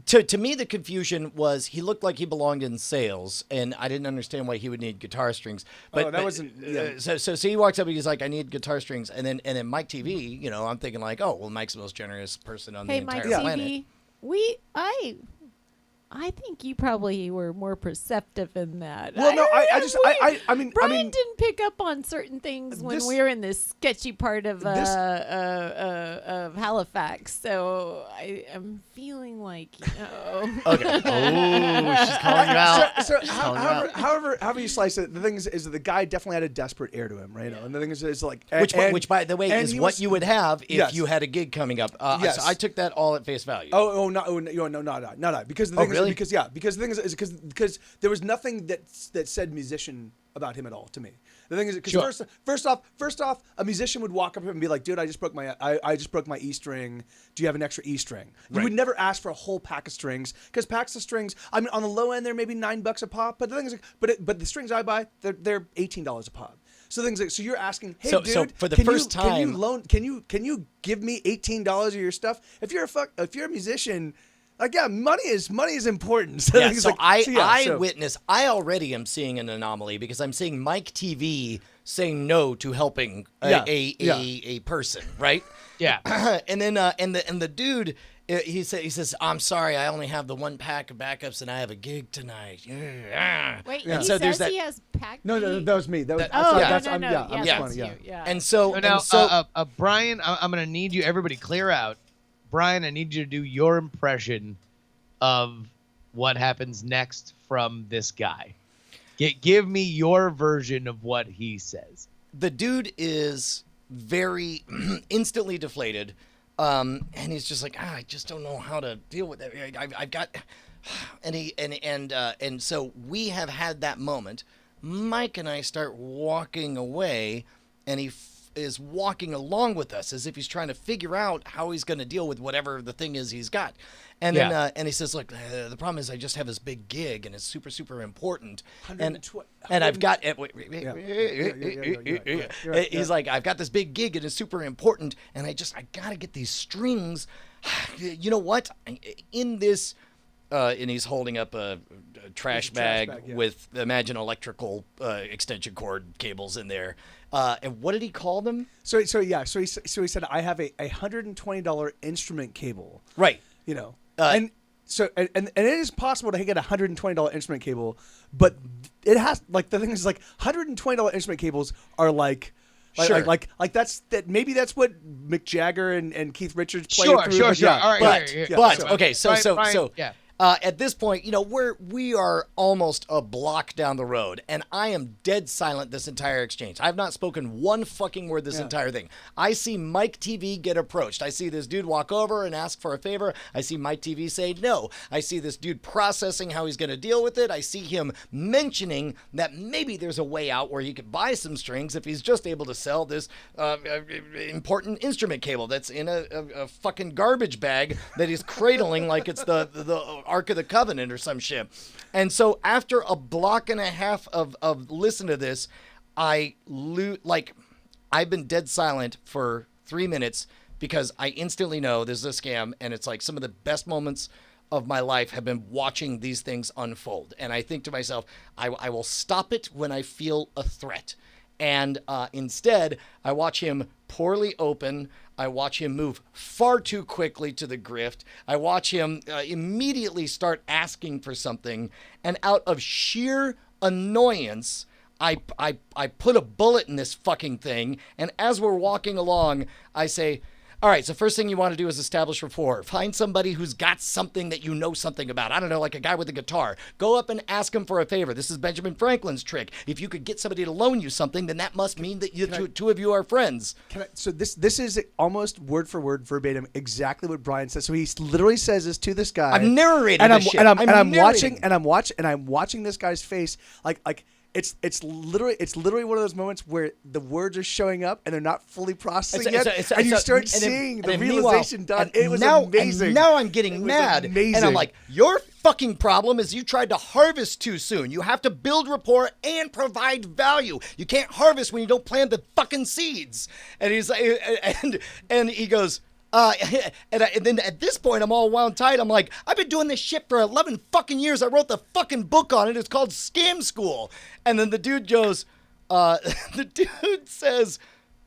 To me, the confusion was he looked like he belonged in sales, and I didn't understand why he would need guitar strings. But that wasn't. Yeah. So he walks up and he's like, "I need guitar strings," and then Mike TV, I'm thinking like, "Oh, well, Mike's the most generous person on Hey, the Mike entire TV, planet." I think you probably were more perceptive in that. Well, no, I don't just know. I mean Brian didn't pick up on certain things when This- we were in this sketchy part of This- of Halifax. So I'm feeling like Okay. Oh, she's calling you out. So She's calling you out. however you slice it, the thing is that the guy definitely had a desperate air to him, right? And the thing is like Which, by the way, and is he what was- you would have if Yes. you had a gig coming up. Yes. So I took that all at face value. no, not because the thing really? is because the thing is because there was nothing that said musician about him at all to me. The thing is because first off, a musician would walk up to him and be like, "Dude, I just broke my E string. Do you have an extra E string?" You would never ask for a whole pack of strings because packs of strings. I mean, on the low end, they're maybe $9 a pop. But the thing is, but the strings I buy, they're $18 a pop. So things like so you're asking, hey So dude, for the can first you, time- can you give me $18 of your stuff? If you're a musician. Like money is important. So Yeah, things so like- I already am seeing an anomaly because I'm seeing Mike TV saying no to helping a person, right? Yeah. And then and the dude he says, "I'm sorry, I only have the one pack of backups and I have a gig tonight." Yeah. wait, And he so there's says that- he has packed. No, that was me. That was Oh, Yeah. that's no. I'm Yes, yeah. funny. that's Yeah. you, yeah. And so So now, and so Brian, I'm gonna need you. Everybody, clear out. Brian, I need you to do your impression of what happens next from this guy. Give me your version of what he says. the dude is very instantly deflated, and he's just like, I just don't know how to deal with it. I've got, and so we have had that moment. Mike and I start walking away, and he is walking along with us as if he's trying to figure out how he's going to deal with whatever the thing is he's got. And then and he says, "Look, the problem is I just have this big gig, and it's super, super important, and I've got he's like, I've got this big gig, and it's super important, and I gotta get these strings. You know what? In this." And he's holding up a trash bag with, imagine, electrical extension cord cables in there. And what did he call them? So he said I have a $120 instrument cable. Right. And it is possible to get a $120 instrument cable, but it has the thing is $120 instrument cables are like maybe that's what Mick Jagger and Keith Richards played through. Sure. But yeah, All right. But okay, so yeah. At this point, we are almost a block down the road, and I am dead silent this entire exchange. I've not spoken one fucking word this entire thing. I see Mike TV get approached. I see this dude walk over and ask for a favor. I see Mike TV say no. I see this dude processing how he's going to deal with it. I see him mentioning that maybe there's a way out where he could buy some strings if he's just able to sell this important instrument cable that's in a fucking garbage bag that he's cradling like it's the Ark of the Covenant or some shit. And so after a block and a half of listen to this, I've been dead silent for 3 minutes because I instantly know this is a scam, and it's like some of the best moments of my life have been watching these things unfold. And I think to myself, I will stop it when I feel a threat. And instead, I watch him poorly open I watch him move far too quickly to the grift. I watch him immediately start asking for something. And out of sheer annoyance, I put a bullet in this fucking thing. And as we're walking along, I say, all right, so first thing you want to do is establish rapport. Find somebody who's got something that you know something about. I don't know, like a guy with a guitar. Go up and ask him for a favor. This is Benjamin Franklin's trick. If you could get somebody to loan you something, then that must mean that two of you are friends. So this is almost word for word, verbatim, exactly what Brian says. So he literally says this to this guy. I'm narrating and this shit. I'm watching this guy's face like. It's literally one of those moments where the words are showing up and they're not fully processing yet, and you start seeing the realization done. It was amazing. And now I'm getting mad, amazing. And I'm like, your fucking problem is you tried to harvest too soon. You have to build rapport and provide value. You can't harvest when you don't plant the fucking seeds. And he's like, and he goes. And then at this point, I'm all wound tight. I'm like, I've been doing this shit for 11 fucking years. I wrote the fucking book on it. It's called Scam School. And then the dude goes, the dude says,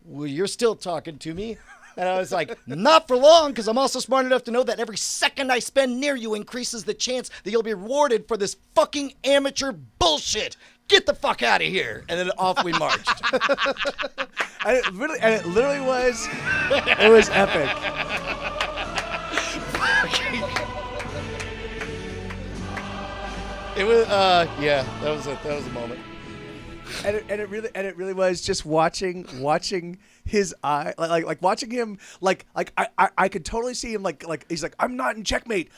well, you're still talking to me. And I was like, not for long, because I'm also smart enough to know that every second I spend near you increases the chance that you'll be rewarded for this fucking amateur bullshit. Get the fuck out of here. And then off we marched. And it literally was epic. It was, yeah, that was a moment. And it really was just watching his eye, like watching him, like I could totally see him, like he's like, I'm not in checkmate.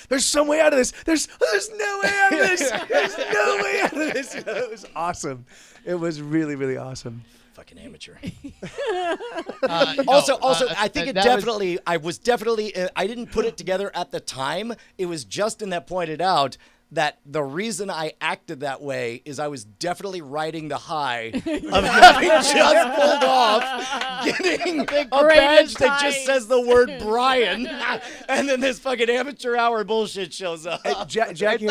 There's some way out of this. There's no way out of this. There's no way out of this. It was awesome. It was really, really awesome. Fucking amateur. Also, I think I didn't put it together at the time. It was Justin that pointed out that the reason I acted that way is I was definitely riding the high of having just pulled off getting a badge that just says the word Brian, and then this fucking amateur hour bullshit shows up. Jackie,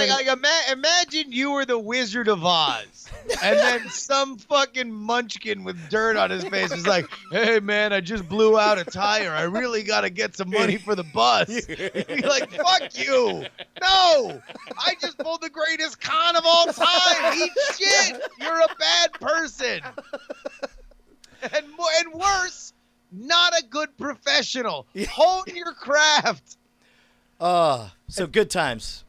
imagine you were the Wizard of Oz, and then some fucking munchkin with dirt on his face is like, hey man, I just blew out a tire. I really got to get some money for the bus. You'd be like, fuck you. No, I just pulled the greatest con of all time. Eat shit. You're a bad person. And worse, not a good professional. Hone your craft. So good times.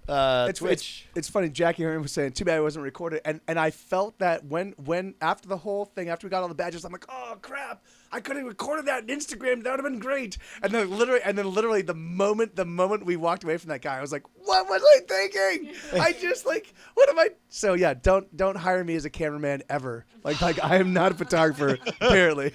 Twitch. It's funny. Jackie Hearn was saying, "Too bad it wasn't recorded." And I felt that when after the whole thing, after we got all the badges, I'm like, "Oh crap! I could have recorded that on Instagram. That would have been great." And then literally the moment we walked away from that guy, I was like, "What was I thinking? I just like, what am I?" So yeah, don't hire me as a cameraman ever. Like I am not a photographer apparently.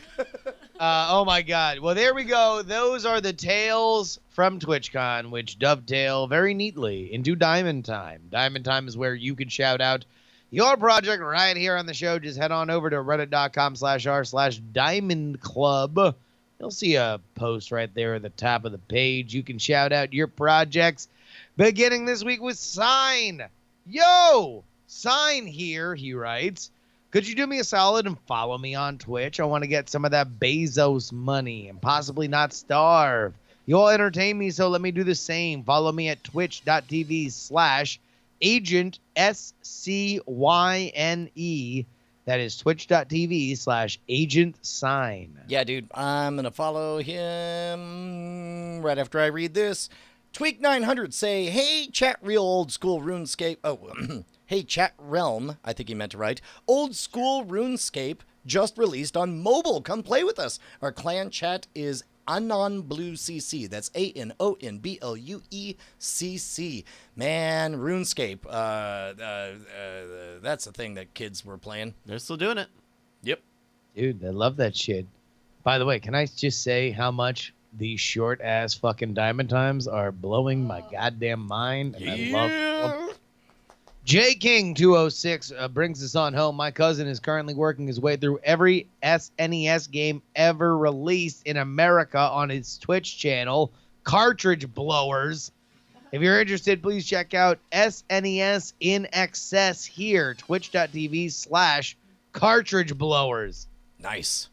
Oh my God. Well, there we go. Those are the tales from TwitchCon, which dovetail very neatly into Diamond Time. Diamond Time is where you can shout out your project right here on the show. Just head on over to reddit.com/r/Diamond Club. You'll see a post right there at the top of the page. You can shout out your projects. Beginning this week with Sign. Yo, Sign here, he writes. Could you do me a solid and follow me on Twitch? I want to get some of that Bezos money and possibly not starve. You all entertain me, so let me do the same. Follow me at twitch.tv/Agent SCYNE. That is twitch.tv/Agent Sign. Yeah, dude, I'm going to follow him right after I read this. Tweak900 say, hey, chat real old school RuneScape. Oh, hey, chat realm, I think he meant to write. Old school RuneScape just released on mobile. Come play with us. Our clan chat is AnonBlueCC. That's ANONBLUECC. Man, RuneScape. That's the thing that kids were playing. They're still doing it. Yep. Dude, I love that shit. By the way, can I just say how much these short-ass fucking Diamond Times are blowing my goddamn mind? And I love them. J King 206 brings us on home. My cousin is currently working his way through every SNES game ever released in America on his Twitch channel, Cartridge Blowers. If you're interested, please check out SNES in Excess here, twitch.tv/Cartridge Blowers. Nice.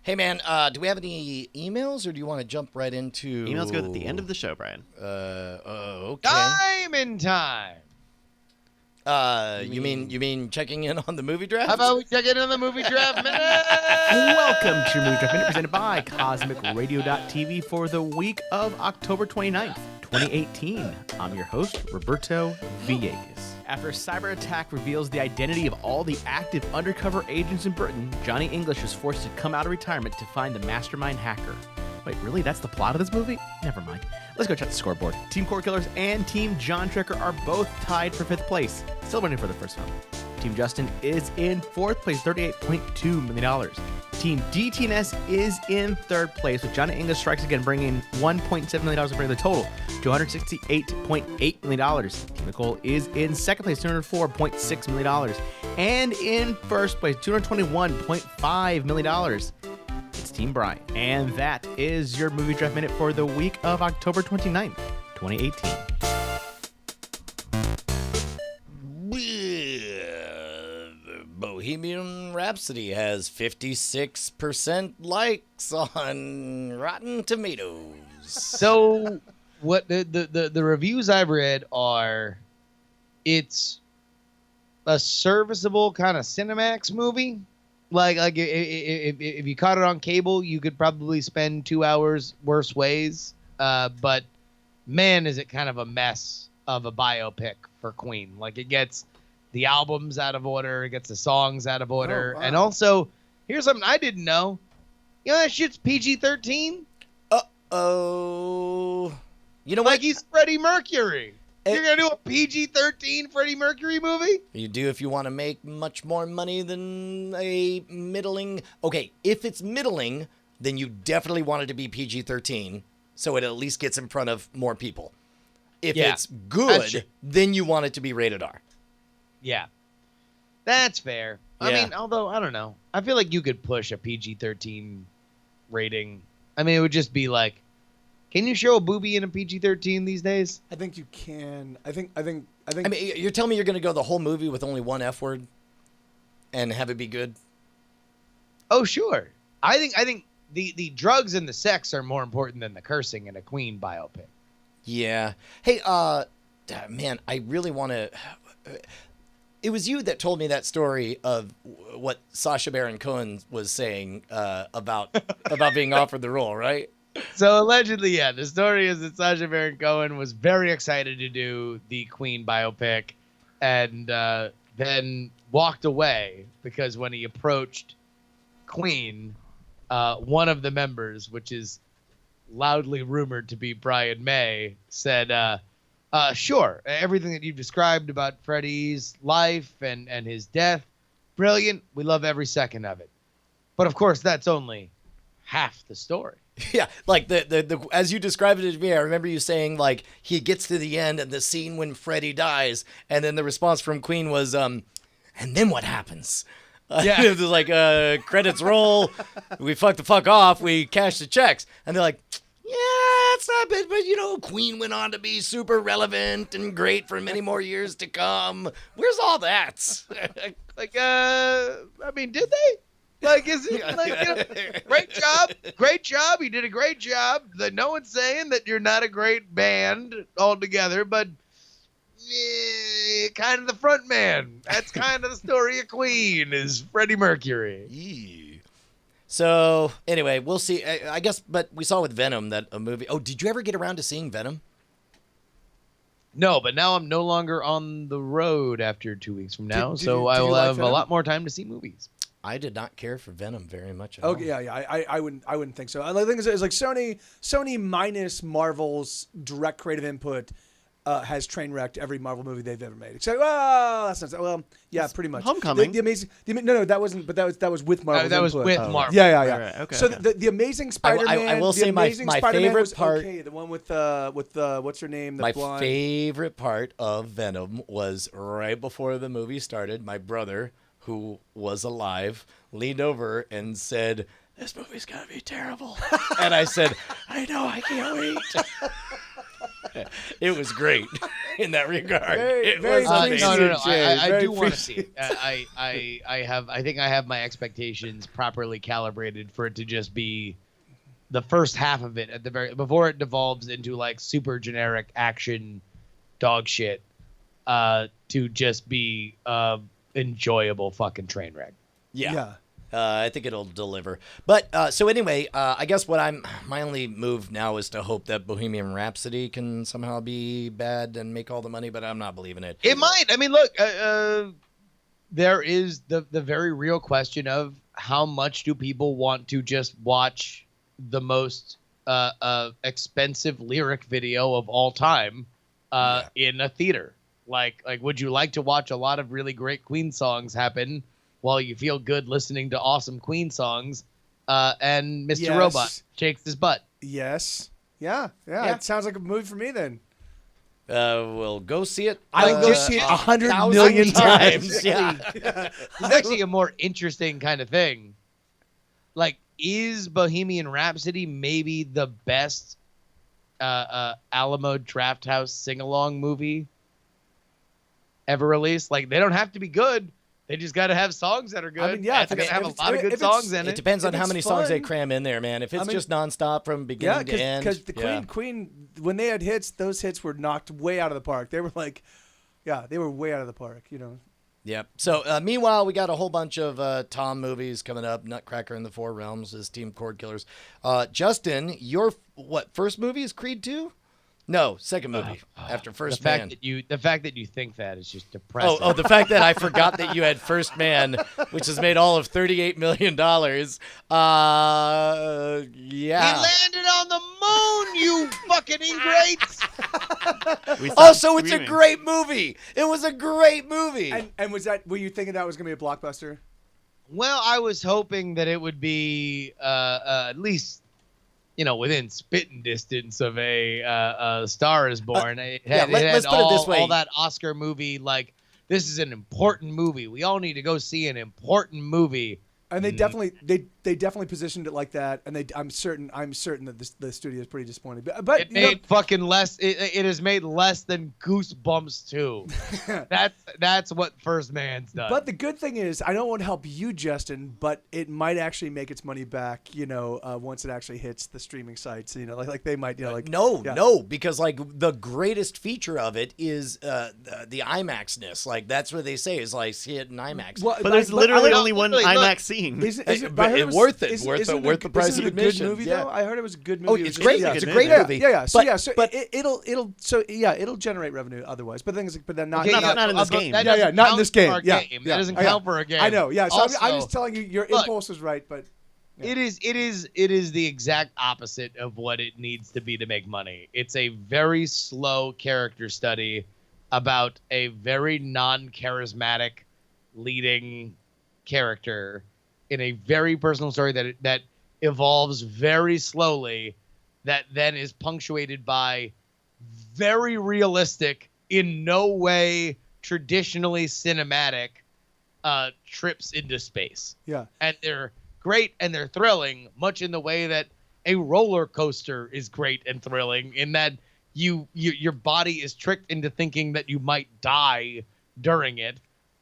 Hey, man, do we have any emails, or do you want to jump right into... Emails go at the end of the show, Brian. Okay. Diamond time. You mean checking in on the movie draft? How about we check in on the movie draft minute? Welcome to your Movie Draft Minute, presented by CosmicRadio.tv for the week of October 29th, 2018. I'm your host, Roberto Villegas. After a cyber attack reveals the identity of all the active undercover agents in Britain, Johnny English is forced to come out of retirement to find the mastermind hacker. Wait, really? That's the plot of this movie? Never mind. Let's go check the scoreboard. Team Core Killers and Team John Trekker are both tied for 5th place. Still running for the first one. Team Justin is in 4th place, $38.2 million. Team DTNS is in 3rd place, with Johnny English strikes again, bringing $1.7 million, bringing the total to $168.8 million. Team Nicole is in 2nd place, $204.6 million. And in 1st place, $221.5 million. It's Team Brian. And that is your Movie Draft Minute for the week of October 29th, 2018. Bohemian Rhapsody has 56% likes on Rotten Tomatoes. So, what the reviews I've read are, it's a serviceable kind of Cinemax movie. Like if you caught it on cable, you could probably spend 2 hours worse ways. But man, is it kind of a mess of a biopic for Queen. Like, it gets the albums out of order, it gets the songs out of order, and also, here's something I didn't know. You know that shit's PG-13? Uh-oh. You know Like, what? he's Freddie Mercury. You're going to do a PG-13 Freddie Mercury movie? You do if you want to make much more money than a middling... Okay, if it's middling, then you definitely want it to be PG-13, so it at least gets in front of more people. If it's good, then you want it to be rated R. Yeah. That's fair. I Yeah. mean, although, I don't know. I feel like you could push a PG-13 rating. I mean, it would just be like, can you show a boobie in a PG-13 these days? I think you can. I think. I mean, you're telling me you're going to go the whole movie with only one F word and have it be good? Oh, sure. I think the drugs and the sex are more important than the cursing in a Queen biopic. Yeah. Hey, man, I really want to... It was you that told me that story of what Sacha Baron Cohen was saying about being offered the role, right? So allegedly, yeah, the story is that Sacha Baron Cohen was very excited to do the Queen biopic, and then walked away because when he approached Queen, one of the members, which is loudly rumored to be Brian May, said, sure, everything that you've described about Freddie's life and his death, brilliant. We love every second of it. But of course, that's only half the story. Yeah, like the as you described it to me, I remember you saying, like, he gets to the end and the scene when Freddie dies, and then the response from Queen was, and then what happens? Yeah. It was like, credits roll, we fuck the fuck off, we cash the checks. And they're like, yeah, it's not bad, but, you know, Queen went on to be super relevant and great for many more years to come. Where's all that? Like, I mean, did they? Like, is it like, you know, great job. You did a great job. No one's saying that you're not a great band altogether, but kind of the front man. That's kind of the story of Queen, is Freddie Mercury. Yeah. So anyway, we'll see. I guess, but we saw with Venom that a movie. Oh, did you ever get around to seeing Venom? No, but now I'm no longer on the road after 2 weeks from now, Did so you I will like have Venom? a lot more time to see movies. I did not care for Venom very much at all. Okay, yeah. I wouldn't think so. The thing is like Sony minus Marvel's direct creative input has train wrecked every Marvel movie they've ever made. Except, well, that's not. Well, yeah, pretty much. Homecoming. The amazing. No, that wasn't. But that was with Marvel. That was with Marvel. Yeah. Right, okay, So okay. the Amazing Spider-Man. I will the say my Amazing Spider-Man favorite was part. Okay, the one with what's her name? The My blonde. favorite part of Venom was right before the movie started. My brother, who was alive, leaned over and said, "This movie's gonna be terrible," and I said, "I know, I can't wait." It was great. in that regard. Very- It very was amazing. No. Jay, I very do want to see appreciate- it. I think I have my expectations properly calibrated for it to just be the first half of it at the very before it devolves into like super generic action dog shit to just be enjoyable fucking train wreck. Yeah. I think it'll deliver. But so anyway, I guess my only move now is to hope that Bohemian Rhapsody can somehow be bad and make all the money, but I'm not believing it. It might. I mean, look, there is the very real question of how much do people want to just watch the most expensive lyric video of all time in a theater? Like, would you like to watch a lot of really great Queen songs happen while you feel good listening to awesome Queen songs and Mr. Yes. Robot shakes his butt? Yes. Yeah. It sounds like a movie for me then. We'll go see it. I will go see it 100 1,000 million times. times. Yeah. It's actually a more interesting kind of thing. Like, is Bohemian Rhapsody maybe the best Alamo Drafthouse sing-along movie ever released? Like, they don't have to be good. They just got to have songs that are good. I mean, yeah, and they have a if lot of it's- good if it's- songs in It it. depends on If how it's many songs they fun. cram in there, man. If it's I mean- just nonstop from beginning to end. because the Queen, when they had hits, those hits were knocked way out of the park. They were like, they were way out of the park. Yep. So meanwhile, we got a whole bunch of Tom movies coming up. Nutcracker in the Four Realms is Team Cord Killers. Justin, your first movie is Creed 2? No, second movie after First Man. The fact that you think that is just depressing. Oh, the fact that I forgot that you had First Man, which has made all of $38 million. He Yeah. landed on the moon, you fucking ingrates. We Oh, stopped so it's a screaming. great movie. It was a great movie. And were you thinking that was going to be a blockbuster? Well, I was hoping that it would be at least, within spitting distance of a Star is Born. It had, let's put it this way. all that Oscar movie, like, this is an important movie. We all need to go see an important movie. And they definitely positioned it like that. And I'm certain that the studio is pretty disappointed. But It made fucking less. It has made less than Goosebumps 2. That's what First Man's done. But the good thing is, I don't want to help you, Justin, but it might actually make its money back. Once it actually hits the streaming sites. Like they might. No, because like the greatest feature of it is the IMAX-ness. Like that's what they say is like see it in IMAX. Well, But there's literally only one literally, look. IMAX scene. But it's worth it. Worth the price isn't of it a good admission. movie Yeah. though? I heard it was a good movie. Oh, It was it's just- great. yeah, It's a good great movie. movie. Yeah. So But it'll generate revenue otherwise. But the thing is, but then not. Okay, not in this game. That Yeah, doesn't not in count this game. for a Yeah, game. yeah, That doesn't yeah. count for a game. I know. Yeah. So I'm just Also, telling you, your look, impulse was right, but. It is the exact opposite of what it needs to be to make money. It's a very slow character study about a very non-charismatic leading character in a very personal story that evolves very slowly, that then is punctuated by very realistic, in no way traditionally cinematic trips into space. Yeah. And they're great and they're thrilling, much in the way that a roller coaster is great and thrilling, in that your body is tricked into thinking that you might die during it,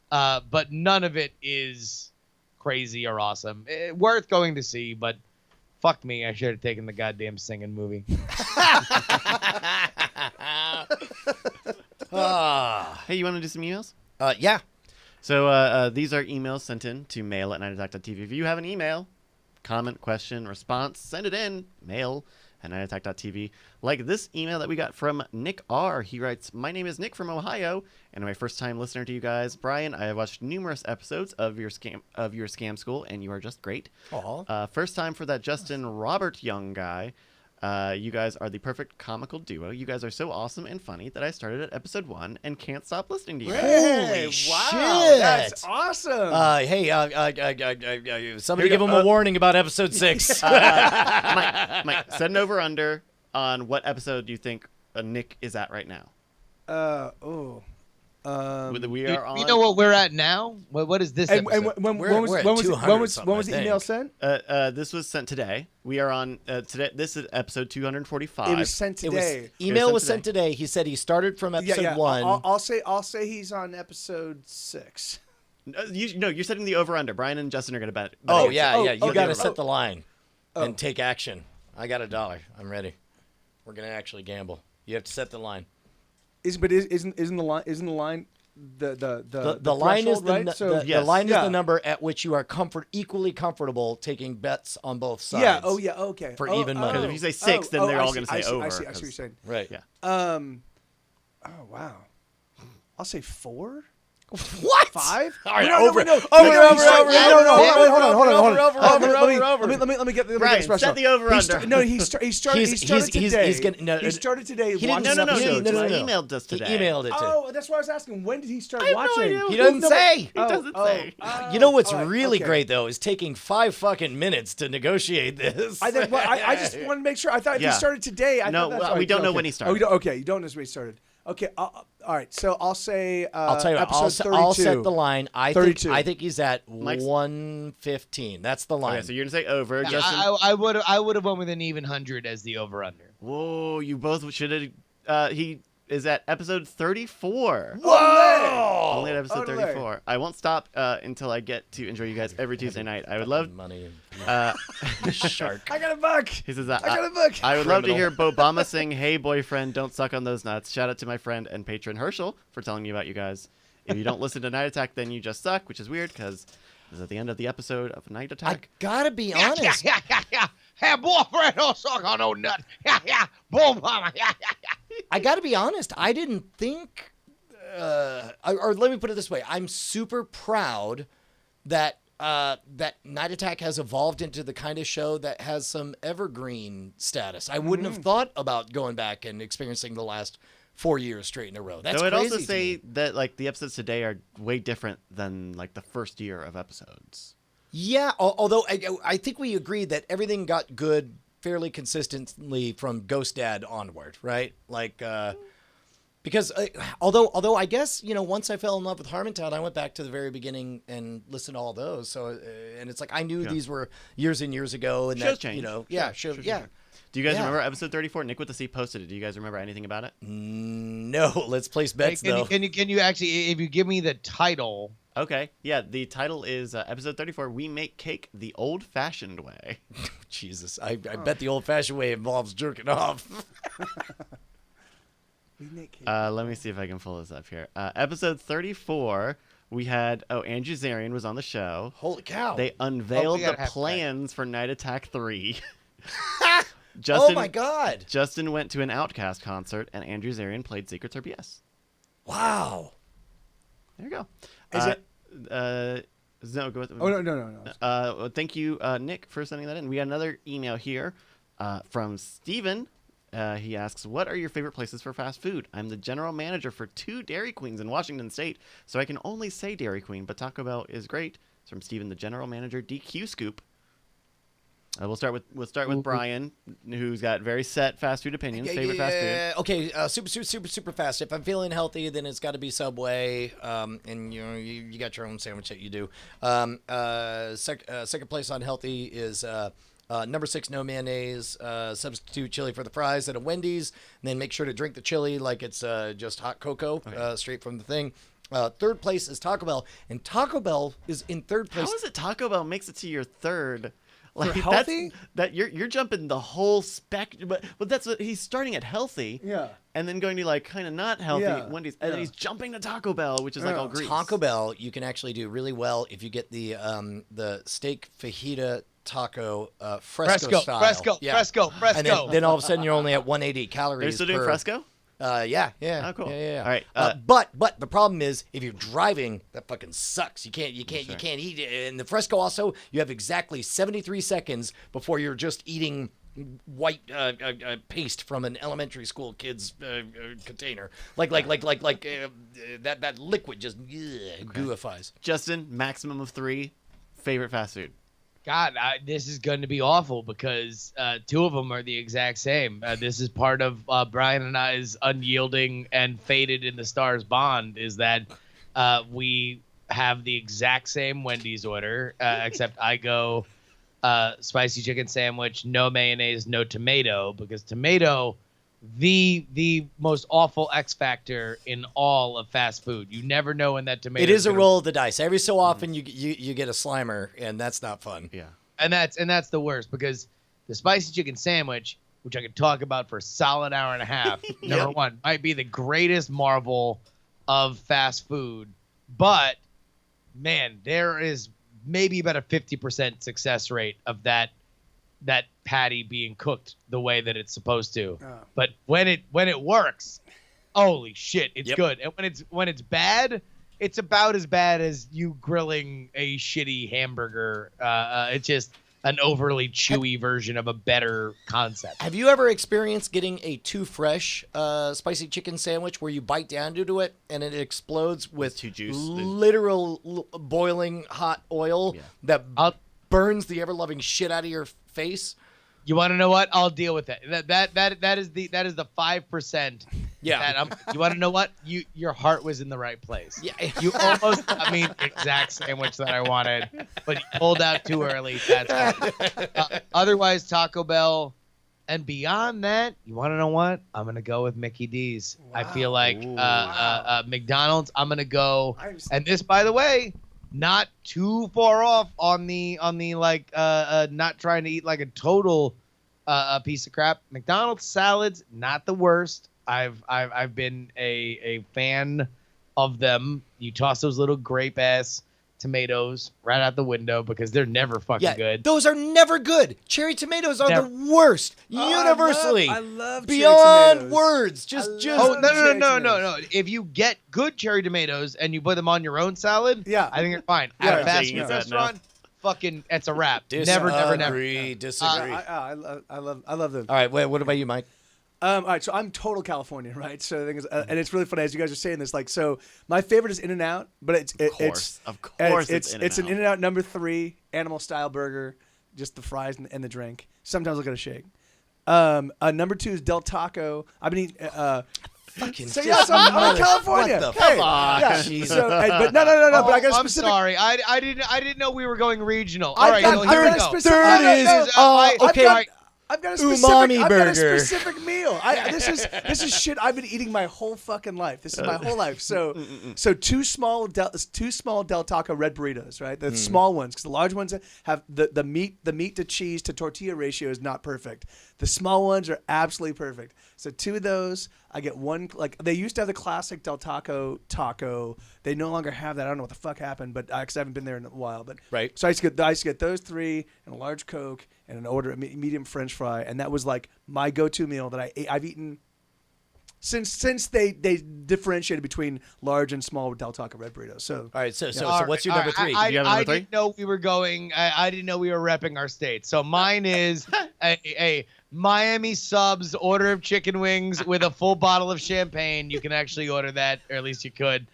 but none of it is crazy or awesome. Worth going to see, but fuck me, I should have taken the goddamn singing movie. Hey, you want to do some emails? Yeah. So these are emails sent in to mail@nightattack.tv. If you have an email, comment, question, response, send it in, mail@nightattack.tv. Like this email that we got from Nick R. He writes, "My name is Nick from Ohio, and I'm my first time listener to you guys. Brian, I have watched numerous episodes of your scam school, and you are just great. Aw. First time for that Justin Robert Young guy. You guys are the perfect comical duo. You guys are so awesome and funny that I started at episode 1 and can't stop listening to you. Hey, wow, shit. that's awesome. Hey, somebody give him a warning about episode 6. Mike, set an over under on what episode you think Nick is at right now. We are on. You know what we're at now? What is this And episode? when We're was at when was 200 when was something, I the email think. sent? This was sent today. We are on today. This is episode 245. It was sent It was today. email was sent today. He said he started from episode 1. I'll say he's on episode 6. You're setting the over under. Brian and Justin are gonna bet. Oh bet yeah, Oh, yeah. You okay. got to Oh. set the line Oh. and take action. I got $1. I'm ready. We're gonna actually gamble. You have to set the line. Isn't the line The line is threshold, the, right? nu- So the Yes. line is Yeah. the number at which you are equally comfortable taking bets on both sides. yeah. Oh yeah. Okay. For Oh, even money. Because if you say 6, then they're I all see, gonna say I see, over. I see what you're 'cause- saying. Right. Yeah. Oh wow. I'll say 4. What? 5? All right, No, over. no, Over, no, over, he's sorry. over, No, over, no, hold on, over, hold on, hold on, hold on. over. Let me get the Brian, espresso. set the over He under. No, he started He's today. gonna- He started today. He didn't- watching No. episodes. He no. emailed us today. He emailed it to. Oh, that's why I was asking. When did he start I have no watching? idea. He doesn't say. He doesn't say. You know what's all right, really okay. great though is taking 5 fucking minutes to negotiate this. I just wanted to make sure. I thought if Yeah. he started today. I No, thought that's we right. don't know Okay. when he started. Oh, you don't know when he started. Okay, all right. So I'll say. I'll tell you what, episode I'll 32. set the line. I 32. think he's at Mike's- 115. That's the line. Okay, so you're gonna say over. Yeah, Justin. I would have went with an even 100 as the over under. Whoa, you both should have. He is at episode 34. Whoa! Only at episode Olé. 34. I won't stop until I get to enjoy you guys every Tuesday night. I would love. money. Shark. I got a buck. He says I got a book. I would love to hear Criminal. Bobama sing "Hey Boyfriend, Don't Suck on Those Nuts." Shout out to my friend and patron Herschel for telling me about you guys. If you don't listen to Night Attack, then you just suck, which is weird because this is at the end of the episode of Night I Attack. gotta be honest. Yeah. Hey, boyfriend, don't suck on no nut. Yeah. Boom, mama. Yeah. I gotta be honest. I didn't think. Or let me put it this way. I'm super proud that that Night Attack has evolved into the kind of show that has some evergreen status. I wouldn't have thought about going back and experiencing the last 4 years straight in a row. That's I would crazy also to say me. that like the episodes today are way different than like the first year of episodes. Yeah, although I think we agreed that everything got good fairly consistently from Ghost Dad onward, right? Like, because although I guess, you know, once I fell in love with Harmontown, I went back to the very beginning and listened to all those. So, and it's like I knew these were years and years ago, and Shows that, change. you know, Sure. yeah. Do you guys Yeah. remember episode 34? Nick with the C posted it. Do you guys remember anything about it? No, let's place bets Can though. you actually, if you give me the title? Okay. Yeah, the title is episode 34, We Make Cake the Old-Fashioned Way. Jesus, I bet the old-fashioned way involves jerking off. Let me see if I can pull this up here. Episode 34, we had, Andrew Zarian was on the show. Holy cow! They unveiled the gotta have plans for Night Attack 3. Oh my God! Justin went to an Outkast concert, and Andrew Zarian played Secret RBS. Wow. There you go. Is it? No, go with. Oh no. Well, thank you, Nick, for sending that in. We got another email here from Steven. He asks, what are your favorite places for fast food? I'm the general manager for 2 Dairy Queens in Washington State, so I can only say Dairy Queen, but Taco Bell is great. It's from Steven, the general manager, DQ Scoop. We'll start with Brian, who's got very set fast food opinions. Favorite fast food. Okay, super fast. If I'm feeling healthy, then it's got to be Subway, and you know you got your own sandwich that you do. Second place on healthy is number 6, no mayonnaise. Substitute chili for the fries at a Wendy's, and then make sure to drink the chili like it's just hot cocoa, straight from the thing. Third place is Taco Bell, and Taco Bell is in third place. How is it Taco Bell makes it to your third? Like healthy? That you're jumping the whole spectrum, but that's what he's starting at healthy, and then going to like kind of not healthy Wendy's, and then he's jumping to Taco Bell, which is like all grease. Taco Bell, you can actually do really well if you get the steak fajita taco fresco style. Fresco. And then all of a sudden you're only at 180 calories. They're still doing per, fresco? Yeah. Oh, cool. Yeah. All right. But the problem is if you're driving, that fucking sucks. You can't eat it. And the fresco also, you have exactly 73 seconds before you're just eating white paste from an elementary school kid's container. Like that liquid just gooifies. Justin, maximum of 3. Favorite fast food? God, this is going to be awful because two of them are the exact same. This is part of Brian and I's unyielding and faded in the stars bond is that we have the exact same Wendy's order, except I go spicy chicken sandwich, no mayonnaise, no tomato, because tomato, the most awful X factor in all of fast food. You never know when that tomato. It is a roll of the dice. Every so often you get a Slimer, and that's not fun. Yeah. And that's the worst because the spicy chicken sandwich, which I could talk about for a solid hour and a half, number one, might be the greatest marvel of fast food. But man, there is maybe about a 50% success rate of that patty being cooked the way that it's supposed to. But when it works, holy shit, it's good. And when it's bad, it's about as bad as you grilling a shitty hamburger. It's just an overly chewy version of a better concept. Have you ever experienced getting a too fresh spicy chicken sandwich where you bite down into it and it explodes with too juicy. literal boiling hot oil that burns the ever-loving shit out of your face? You want to know what? I'll deal with it. That is the 5%. Yeah. You want to know what? Your heart was in the right place. Yeah. You almost got me the exact sandwich that I wanted, but you pulled out too early. That's fine. Otherwise, Taco Bell. And beyond that, you want to know what? I'm going to go with Mickey D's. I feel like McDonald's, I'm going to go. And this, by the way, not too far off on the like not trying to eat like a total piece of crap. McDonald's salads, not the worst. I've been a fan of them. You toss those little grape ass tomatoes right out the window because they're never fucking good. Those are never good. Cherry tomatoes are the worst. Universally. I love beyond cherry tomatoes. words. Just No. If you get good cherry tomatoes and you put them on your own salad, I think they're fine. At a fast food restaurant, fucking, it's a wrap. Never. Disagree. I love them. All right, wait, what about you, Mike? All right, so I'm total California, right? So the thing is, and it's really funny as you guys are saying this. Like, so my favorite is In-N-Out, but it's an In-N-Out number 3 animal style burger, just the fries and the drink. Sometimes I'll get a shake. Number 2 is Del Taco. I've been eating. Fucking So yes, I'm in California. What the Hey, fuck? yeah. Jesus. So, but no. But I got a I'm specific. sorry. I didn't know we were going regional. All I've right, got- so I've here got we a go. specific- Third no, is no. I've got a specific Umami I've got a burger. specific meal. This is shit I've been eating my whole fucking life. This is my whole life. So two small Del Taco red burritos, right? The small ones, because the large ones have the meat to cheese to tortilla ratio is not perfect. The small ones are absolutely perfect. So 2 of those. I get one. Like they used to have the classic Del Taco taco. They no longer have that. I don't know what the fuck happened, but because I haven't been there in a while. But right. So I used to get those 3 and a large Coke and an order of medium French fry, and that was like my go-to meal that I've eaten since they differentiated between large and small Del Taco red burritos. So all right, so what's your number 3? I didn't know we were going. I didn't know we were repping our state. So mine is a Miami Subs order of chicken wings with a full bottle of champagne. You can actually order that, or at least you could.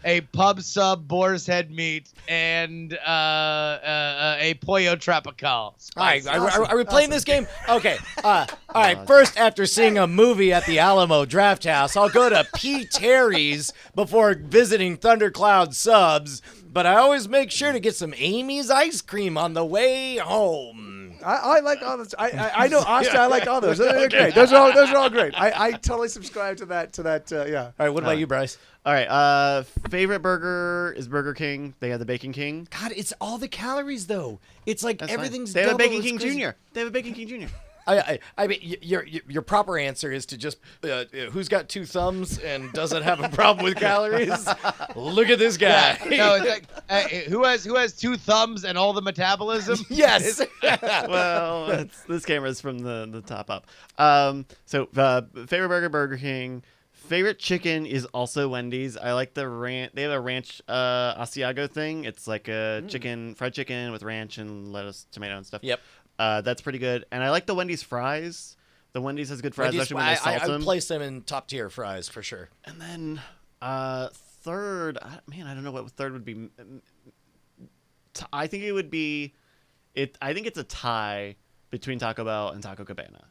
A pub sub boar's head meat and a pollo tropical. All right, are we playing this game? Okay. All right. First, after seeing a movie at the Alamo Draft House, I'll go to P. Terry's before visiting Thundercloud Subs. But I always make sure to get some Amy's ice cream on the way home. I like all those. I know Austin. I like all those. They're great. Those are all great. I totally subscribe to that. Yeah. All right. What about you, Bryce? All right. Favorite burger is Burger King. They have the Bacon King. God, it's all the calories though. It's like That's everything's. fine. They have a double. Bacon It's King crazy. Jr. They have a Bacon King Jr. I mean, your proper answer is to just who's got 2 thumbs and doesn't have a problem with calories. Look at this guy. No, it's like, who has 2 thumbs and all the metabolism? Yes. Well, this camera's from the top up. So favorite burger, Burger King. Favorite chicken is also Wendy's. I like the ranch. They have a ranch Asiago thing. It's like a fried chicken with ranch and lettuce, tomato, and stuff. Yep. That's pretty good. And I like the Wendy's fries. The Wendy's has good fries, Wendy's, especially when they salt I them. would place them in top tier fries for sure. And then third, I don't know what third would be. I think it would be I think it's a tie between Taco Bell and Taco Cabana,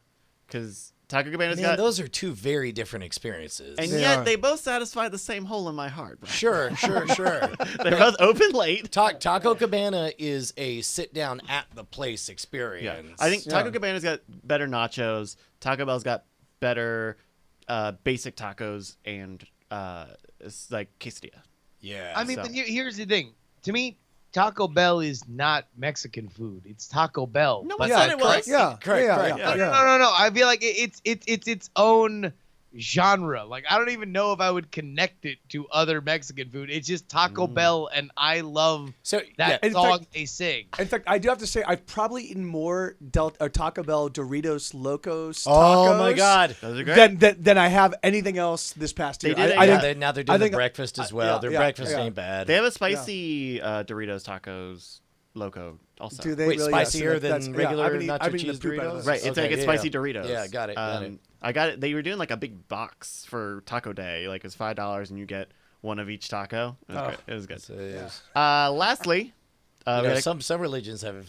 because Taco Cabana's Man, got, those are two very different experiences. and They yet are. they both satisfy the same hole in my heart. Sure. They're both open late. Taco Cabana is a sit down at the place Yeah, experience. I think Taco Yeah. Cabana's got better nachos. Taco Bell's got better basic tacos and it's like quesadilla. Yeah. I mean, So- but here's the thing. To me, Taco Bell is not Mexican food. It's Taco Bell. No But one said it was. Yeah, Correct. no. I feel like it's its own genre. Like I don't even know if I would connect it to other Mexican food. It's just Taco Bell, and I love So that In song fact- they sing. In fact, I do have to say I've probably eaten more Taco Bell Doritos Locos tacos. Oh my God. Those are great. Than I have anything else this past year. They did it, I yeah. think now they're I doing the think- breakfast as well. yeah, Their yeah, breakfast yeah. ain't bad. They have a spicy Doritos tacos loco also. do they Wait, really, spicier so than regular I've been eating- nacho I've been eating cheese the poop out of Doritos? those. Right, it's Okay, like it's yeah, spicy yeah. Doritos. Yeah, got it. I got it. They were doing like a big box for Taco Day. Like it's $5 and you get one of each taco. It was great. It was good. So, yes. Lastly, You we know, gotta- some religions have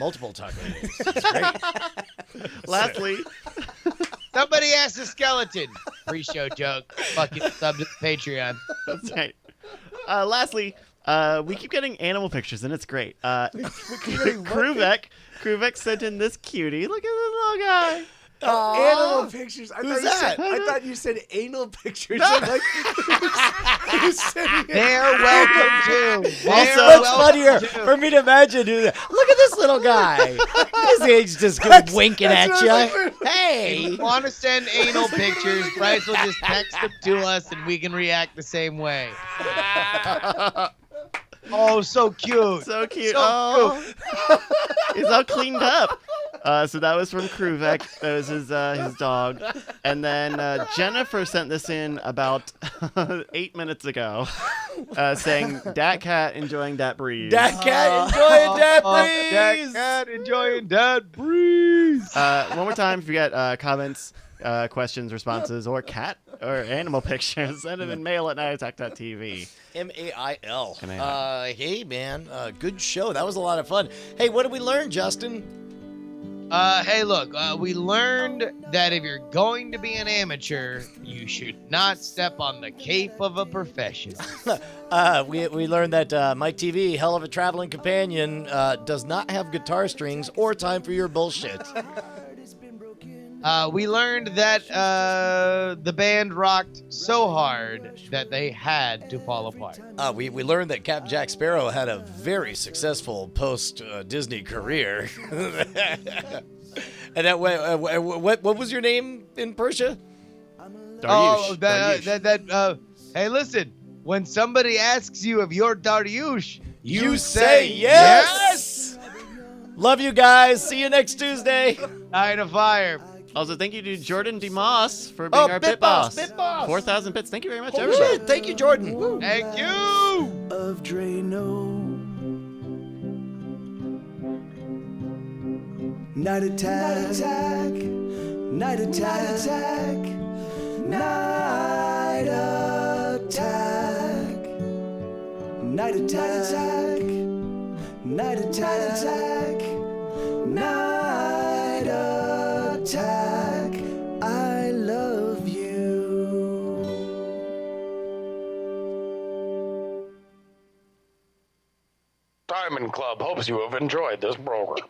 multiple taco days. It's great. lastly, Somebody asked the skeleton. Pre-show joke. Fucking sub to the Patreon. that's right. Lastly, we keep getting animal pictures and it's great. Kruvek sent in this cutie. Look at this little guy. Animal pictures. I Who's thought that? I thought you said anal pictures. I'm like, who's sitting here? They're welcome too. It's They're much welcome funnier too. for me to imagine who that. Look at this little guy. His age just winking at that's you. what I was If Hey. you want to send anal pictures, Bryce will just text them to us and we can react the same way. Oh, so cute. So cute. So Oh, he's all cleaned up. So that was from Kruvek. That was his dog. And then Jennifer sent this in about 8 minutes ago, saying Dat Cat enjoying that breeze. That cat enjoying that breeze. That cat enjoying that breeze. One more time, if you got comments, questions, responses, or cat or animal pictures, send them in mail at nightattack.tv. MAIL. MAIL. Hey, man. Good show. That was a lot of fun. Hey, what did we learn, Justin? Hey, look, we learned that if you're going to be an amateur, you should not step on the cape of a professional. We learned that MikeTV, hell of a traveling companion, does not have guitar strings or time for your bullshit. We learned that the band rocked so hard that they had to fall apart. We learned that Captain Jack Sparrow had a very successful post-Disney career. And that what was your name in Persia? Daryush. Hey, listen, when somebody asks you if you're Daryush, You say yes! Love you guys. See you next Tuesday. Night of Fire. Also, thank you to Jordan DeMoss for being our bit boss. 4,000 bits. Thank you very much, Oh, everybody. shit. Thank you, Jordan. Thank you. Of Drano. Night attack. Night attack. Night attack. Night attack. Night attack. Night attack. I love you. Diamond Club hopes you have enjoyed this program.